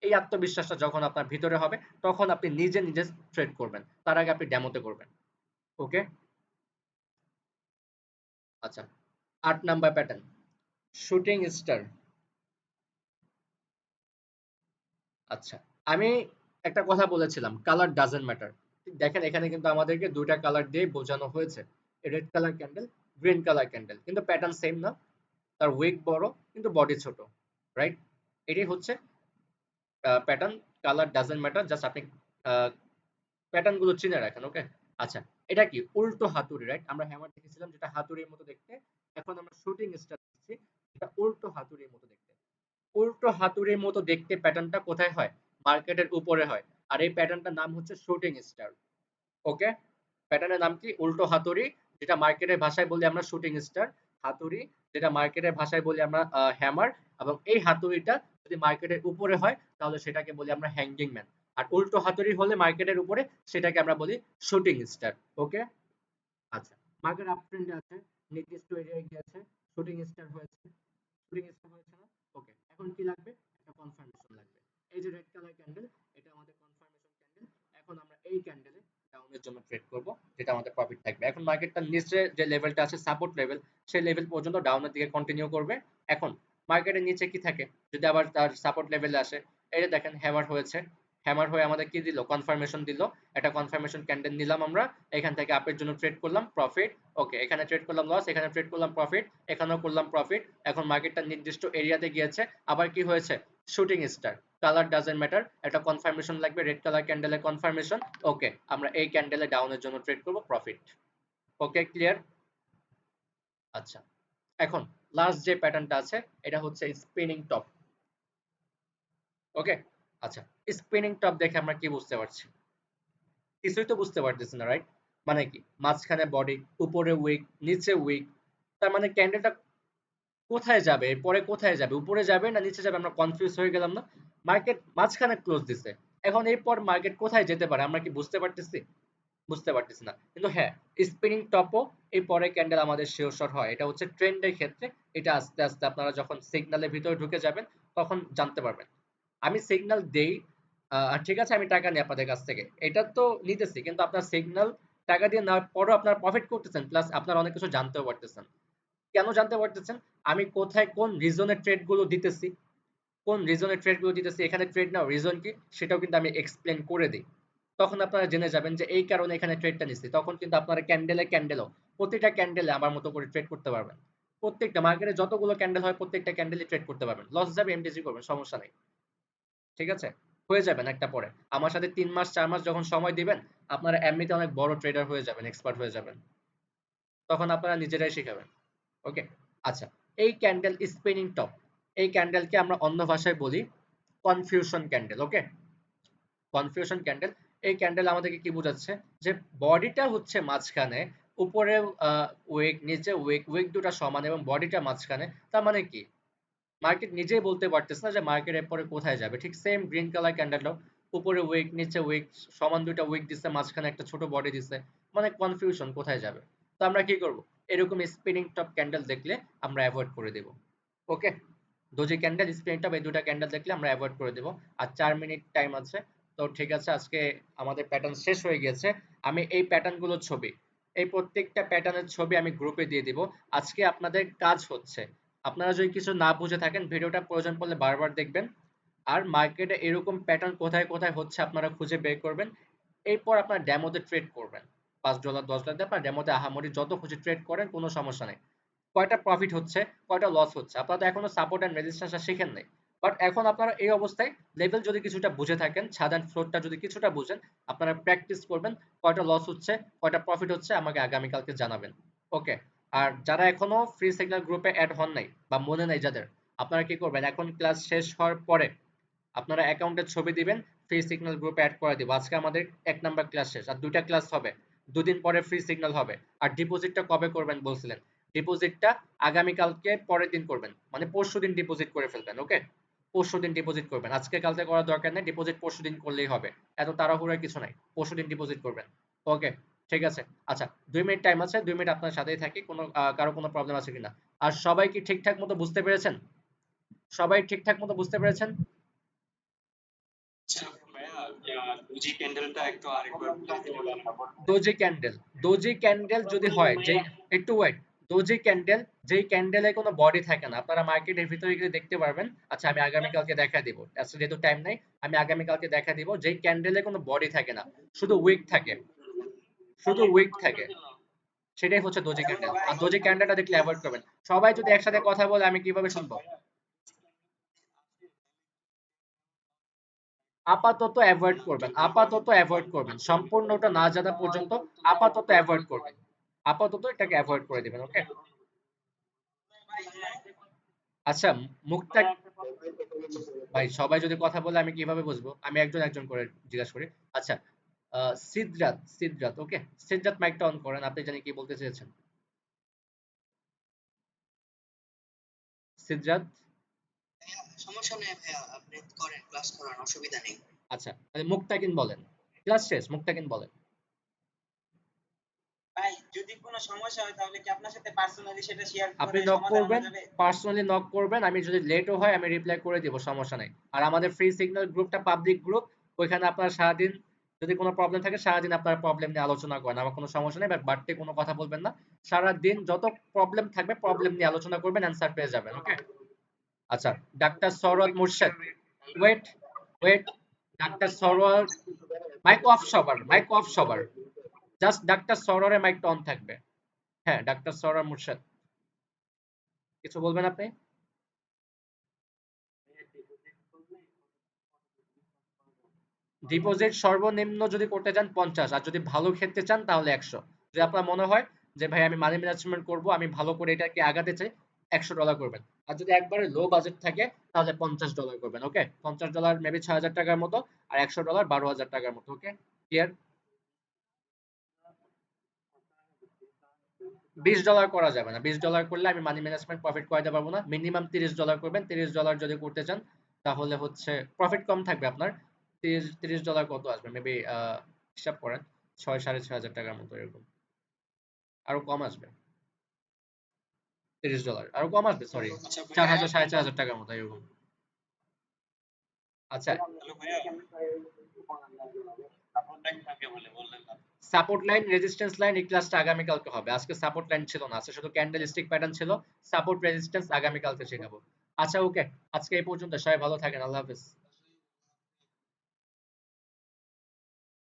এই আত্মবিশ্বাসটা যখন আপনার ভিতরে হবে, তখন আপনি নিজে নিজে ট্রেড করবেন, তার আগে আপনি ডেমোতে করবেন। ওকে, আচ্ছা, 8 নাম্বার প্যাটার্ন, শুটিং স্টার। আচ্ছা, আমি একটা কথা বলেছিলাম, কালার ডাজেন্ট ম্যাটার। দেখেন এখানে কিন্তু আমাদেরকে দুইটা কালার দিয়ে বোঝানো হয়েছে, red colour candle, green colour candle, কিন্তু প্যাটার্ন সেম না। তার উইক বড় কিন্তু বডি ছোট, রাইট? এটাই হচ্ছে pattern. Colour doesn't matter, just আপনি প্যাটার্ন গুলো চিনে রাখেন। ওকে, আচ্ছা, এটা কি? উল্টো হাতুড়ি, রাইট? আমরা হ্যামার দেখেছিলাম যেটা হাতুড়ির মতো দেখতে, এখন আমরা শুটিং স্টার দেখছি, এটা উল্টো হাতুড়ির মতো দেখতে। উল্টো হাতুড়ির মতো দেখতে প্যাটার্নটা কোথায় হয়? মার্কেটের উপরে হয়। আর এই প্যাটার্নটার নাম হচ্ছে শুটিং স্টার। ওকে, প্যাটার্নের নাম কি? উল্টো হাতুড়ি, যেটা মার্কেটের ভাষায় বলি আমরা শুটিং স্টার। হাতুড়ি, যেটা মার্কেটের ভাষায় বলি আমরা হ্যামার, এবং এই হাতুড়িটা যদি মার্কেটের উপরে হয় তাহলে সেটাকে বলি আমরা হ্যাঙ্গিং ম্যান। আর উল্টো হাতুড়ি হলে মার্কেটের উপরে সেটাকে আমরা বলি শুটিং স্টার। ওকে, আচ্ছা, মার্কেট আপ ট্রেন্ডে আছে, নির্দিষ্ট এরিয়ায় গিয়েছে, শুটিং স্টার হয়েছে, শুটিং স্টার হয়েছে না? ওকে, এখন কি লাগবে? একটা কনফার্মেশন লাগবে। এই যে রেড কালার ক্যান্ডেল, এটা আমাদের কনফার্মেশন ক্যান্ডেল। এখন আমরা এই ক্যান্ডেলে ডাউনের জন্য ট্রেড করব, যেটা আমাদের প্রফিট থাকবে। এখন মার্কেটটা নিচে যে লেভেলটা আছে সাপোর্ট লেভেল, সেই লেভেল পর্যন্ত ডাউনের দিকে কন্টিনিউ করবে। এখন মার্কেটের নিচে কি থাকে, যদি আবার তার সাপোর্ট লেভেলে আসে, এই যে দেখেন হ্যামার হয়েছে, হ্যামার হয়ে আমাদের কি দিল? কনফার্মেশন দিল। একটা কনফার্মেশন ক্যান্ডেল নিলাম আমরা, এখান থেকে আপের জন্য ট্রেড করলাম, প্রফিট। ওকে, এখানে ট্রেড করলাম লস, এখানে ট্রেড করলাম প্রফিট, এখানেও করলাম প্রফিট। এখন মার্কেটটা নির্দিষ্ট এরিয়াতে গিয়েছে, আবার কি হয়েছে? Shooting star. Colour doesn't matter, একটা কনফার্মেশন লাগবে, রেড কালার ক্যান্ডেলের কনফার্মেশন। ওকে, আমরা এই ক্যান্ডেলে ডাউনের জন্য ট্রেড করব, প্রফিট। ওকে, ক্লিয়ার? আচ্ছা, এখন লাস্ট যে প্যাটার্নটা আছে এটা হচ্ছে স্পিনিং টপ। ওকে, আচ্ছা, স্পিনিং টপ দেখে আমরা কি বুঝতে পারছি? কিছুই তো বুঝতে পারতেছি না, রাইট? মানে কি, মাঝখানে বডি, উপরে উইক, নিচে উইক, তার মানে ক্যান্ডেলটা কোথায় যাবে? এরপরে কোথায় যাবে? উপরে যাবে না নিচে যাবে? আমরা কনফিউজ হয়ে গেলাম না? মার্কেট মাঝখানে ক্লোজ দিছে, এখন এরপর মার্কেট কোথায় যেতে পারে আমরা কি বুঝতে পারতেছি? বুঝতে পারতেছি না। কিন্তু হ্যাঁ, স্পিনিং টপও এই পরে ক্যান্ডেল আমাদের শিওর শট হয়। এটা হচ্ছে ট্রেন্ডের ক্ষেত্রে, এটা আস্তে আস্তে আপনারা যখন সিগন্যালের ভিতরে ঢুকে যাবেন তখন জানতে পারবেন। আমি সিগন্যাল দেই, ঠিক আছে, আমি টাকা নিই আপনাদের কাছ থেকে, এটা তো নিতেছি, কিন্তু আপনার সিগন্যাল টাকা দিয়ে নেওয়ার পরও আপনারা প্রফিট করতেছেন, প্লাস আপনারা অনেক কিছু জানতেও পারতেছেন। কেন জানতে পারতেছেন? আমি কোথায় কোন রিজনে ট্রেড গুলো দিতেছি, কোন রিজনে ট্রেড গুলো দিতেছি, এখানে ট্রেড নাও রিজন কি, সেটাও কিন্তু আমি এক্সপ্লেন করে দিই। তখন আপনারা জেনে যাবেন যে এই কারণে এখানে ট্রেডটা নিচ্ছি। তখন কিন্তু আপনারা ক্যান্ডেলও প্রতিটা ক্যান্ডেলে আমার মতো করে ট্রেড করতে পারবেন। প্রত্যেকটা মার্কেটে যতগুলো ক্যান্ডেল হয় প্রত্যেকটা ক্যান্ডেলই ট্রেড করতে পারবেন। লস যাবে, এমটিজি করবেন, সমস্যা নেই। ঠিক আছে, হয়ে যাবেন একটা পরে। আমার সাথে 3 মাস 4 মাস যখন সময় দিবেন, আপনারা এমনিতে অনেক বড় ট্রেডার হয়ে যাবেন, এক্সপার্ট হয়ে যাবেন। তখন আপনারা নিজেরাই শিখাবেন। ওকে, আচ্ছা, এই ক্যান্ডেল স্পিনিং টপ, এই ক্যান্ডেলকে আমরা অন্য ভাষায় বলি কনফিউশন ক্যান্ডেল। ওকে, কনফিউশন ক্যান্ডেল। এই ক্যান্ডেল আমাদেরকে কি বোঝাচ্ছে? যে বডিটা হচ্ছে মাঝখানে, উপরে উইক, নিচে উইক, উইক দুটা সমান এবং বডিটা মাঝখানে। তার মানে কি, মার্কেট নিজেই বলতে পারতেছে না যে মার্কেট এরপরে কোথায় যাবে। ঠিক সেম গ্রিন কালার ক্যান্ডেলটাও উপরে উইক, নিচে উইক, সমান দুইটা উইক দিচ্ছে, মাঝখানে একটা ছোট বডি দিচ্ছে, মানে কনফিউশন কোথায় যাবে। তো আমরা কি করব? এরকম স্পিনিং টপ ক্যান্ডেল দেখলে আমরা অ্যাভয়েড করে দেব। ওকে, ডোজি ক্যান্ডেল, স্পিনিং টপ, এই দুটো ক্যান্ডেল দেখলে আমরা অ্যাভয়েড করে দেব। আর 4 মিনিট টাইম আছে। তো ঠিক আছে, আজকে আমাদের প্যাটার্ন শেষ হয়ে গেছে। আমি এই প্যাটার্নগুলোর ছবি, এই প্রত্যেকটা প্যাটার্নের ছবি আমি গ্রুপে দিয়ে দিব। আজকে আপনাদের কাজ হচ্ছে, আপনারা যদি কিছু না বুঝে থাকেন ভিডিওটা প্রয়োজন পড়লে বারবার দেখবেন। আর মার্কেটে এরকম প্যাটার্ন কোথায় কোথায় হচ্ছে আপনারা খুঁজে বের করবেন। এরপর আপনার ডেমোতে ট্রেড করবেন। $5 $10 দিয়ে আপনার ডেমোতে আহামরি যত খুশি ট্রেড করেন, কোনো সমস্যা নেই। কয়টা প্রফিট হচ্ছে, কয়টা লস হচ্ছে, আপনারা তো এখনো সাপোর্ট এন্ড রেজিস্ট্যান্সটা শিখেন নাই। বাট এখন আপনারা এই অবস্থায় লেভেল যদি কিছুটা বুঝে থাকেন, সাধারণ ফ্লোরটা যদি কিছুটা বুঝেন, আপনারা প্র্যাকটিস করবেন। কয়টা লস হচ্ছে, কয়টা প্রফিট হচ্ছে, আমাকে আগামীকালকে জানাবেন। ওকে, আর যারা এখনো ফ্রি সিগন্যাল গ্রুপে অ্যাড হন নাই বা মনে নাই যাদের, আপনারা কি করবেন? এখন ক্লাস শেষ হওয়ার পরে আপনারা অ্যাকাউন্টের ছবি দিবেন, ফ্রি সিগন্যাল গ্রুপে অ্যাড করে দিব। আজকে আমাদের 1 নাম্বার ক্লাস শেষ, আর 2টা ক্লাস হবে, 2 দিন পরে ফ্রি সিগন্যাল হবে। আর ডিপোজিটটা কবে করবেন বলছিলেন? ডিপোজিটটা আগামীকালকে পরের দিন করবেন, মানে পরশুদিন ডিপোজিট করে ফেলবেন। ওকে, পরশুদিন ডিপোজিট করবেন, আজকে কালকে করার দরকার নেই, ডিপোজিট পরশুদিন করলেই হবে। এত তাড়াহুড়োর কিছু নাই, পরশুদিন ডিপোজিট করবেন। ওকে, ঠিক আছে। আচ্ছা, 2 মিনিট টাইম আছে, 2 মিনিট আপনার সাথেই থাকি, কোনো কারো কোনো প্রবলেম আছে কিনা? আর সবাই কি ঠিকঠাক মতো বুঝতে পেরেছেন? সবাই ঠিকঠাক মতো বুঝতে পেরেছেন? আচ্ছা ভাইয়া, ডোজি ক্যান্ডেলটা একটু আরেকবার বুঝিয়ে দিলে ভালো হয়। ডোজি ক্যান্ডেল, ডোজি ক্যান্ডেল যদি হয় যে, একটু ওয়েট, ডোজি ক্যান্ডেল যেই ক্যান্ডেলে কোনো বডি থাকে না, আপনারা মার্কেটের ভিতরে গিয়ে দেখতে পারবেন। আচ্ছা, আমি আগামীকালকে দেখা দিব, আজকে যেহেতু টাইম নাই, আমি আগামীকালকে দেখা দিব। যেই ক্যান্ডেলে কোনো বডি থাকে না, শুধু উইক থাকে, শুধু উইক থাকে, সেটাই হচ্ছে ডোজি ক্যান্ডেল। আর ডোজি ক্যান্ডেলটা দেখলে অ্যাভয়েড করবেন। সবাই যদি একসাথে কথা বলে আমি কিভাবে শুনবো? আপাতত অ্যাভয়েড করবেন, আপাতত অ্যাভয়েড করবেন, সম্পূর্ণটা না জানা পর্যন্ত আপাতত অ্যাভয়েড করবেন। আপাতত এটাকে অ্যাভয়েড করে দিবেন। ওকে, আচ্ছা, মুক্তা ভাই, সবাই যদি কথা বলে আমি কিভাবে বুঝবো? আমি একজন একজন করে জিজ্ঞাসা করি। আচ্ছা, সিদ্ধার্থ, সিদ্ধার্থ, ওকে, সিদ্ধার্থ মাইকটা অন করেন, আপনি জানি কি বলতে চেয়েছেন। সিদ্ধার্থ? ভাইয়া সমস্যা নেই ভাইয়া, আপনি করেন, ক্লাস করান, অসুবিধা নেই। আচ্ছা, তাহলে মুক্তাকিন বলেন। ক্লাস শেষ, মুক্তাকিন বলেন। ভাই যদি কোনো সমস্যা হয় তাহলে কি আপনার সাথে পার্সোনালি সেটা শেয়ার আপনি করে নক সমাধান করবেন, আনা যাবে? পার্সোনালি নক করবেন, আমি যদি লেটও হয় আমি রিপ্লাই করে দিব, সমস্যা নাই। আর আমাদের ফ্রি সিগন্যাল গ্রুপটা পাবলিক গ্রুপ, ওইখানে আপনারা সারাদিন যদি কোনো প্রবলেম থাকে সারাদিন আপনারা প্রবলেম নিয়ে আলোচনা করেন, আমার কোনো সমস্যা নেই, বাট বাড়তে কোনো কথা বলবেন না। সারাদিন যত প্রবলেম থাকবে প্রবলেম নিয়ে আলোচনা করবেন, অ্যান্সার পেয়ে যাবেন। ওকে? আচ্ছা, doctor Sarwar Murshed, wait wait, doctor Sarwar, mike off সবার, মাইক অফ সবার, জাস্ট ডাক্তার সরওয়ারের মাইকটা অন থাকবে। হ্যাঁ, ডাক্তার সরওয়ার মুর্শেদ, কিছু বলবেন আপনি? ডিপোজিট সর্বনিম্ন যদি করতে চান 50, আর যদি ভালো খেতে চান তাহলে 100। যদি আপনার মনে হয় যে ভাই আমি মানি ম্যানেজমেন্ট করব, আমি ভালো করে এটাকে আগাতে চাই, $100 করবেন। আর যদি একবারে লো বাজেট থাকে তাহলে $50 করবেন। ওকে? $50 মেবি 6,000 টাকার মতো, আর $100 12,000 টাকার মতো। ওকে? ক্লিয়ার? $20 করা যাবে না। $20 করলে আমি মানি ম্যানেজমেন্ট প্রফিট করাতে পারবো না। মিনিমাম $30 করবেন। $30 যদি করতে চান তাহলে হচ্ছে প্রফিট কম থাকবে আপনার। $30 কত আসবে? মেবি হিসাব করেন, 6,000 টাকার মতো এরকম। আরো কম আসবে। $30 আরো কম আসবে, সরি, আচ্ছা ভাইয়া, 4,000 4,500 টাকার মতো এরকম। আচ্ছা, হ্যালো ভাইয়া, সাপোর্ট লাইন কাকে বলে বললেন না? সাপোর্ট লাইন, রেজিস্ট্যান্স লাইন এই ক্লাসটা আগামীকালকে হবে। আজকে সাপোর্ট লাইন ছিল না, আজকে শুধু ক্যান্ডেল স্টিক প্যাটার্ন ছিল। সাপোর্ট রেজিস্ট্যান্স আগামীকালকে শেখাবো। আচ্ছা, ওকে, আজকে এই পর্যন্ত। সবাই ভালো থাকেন, আল্লাহ হাফেজ।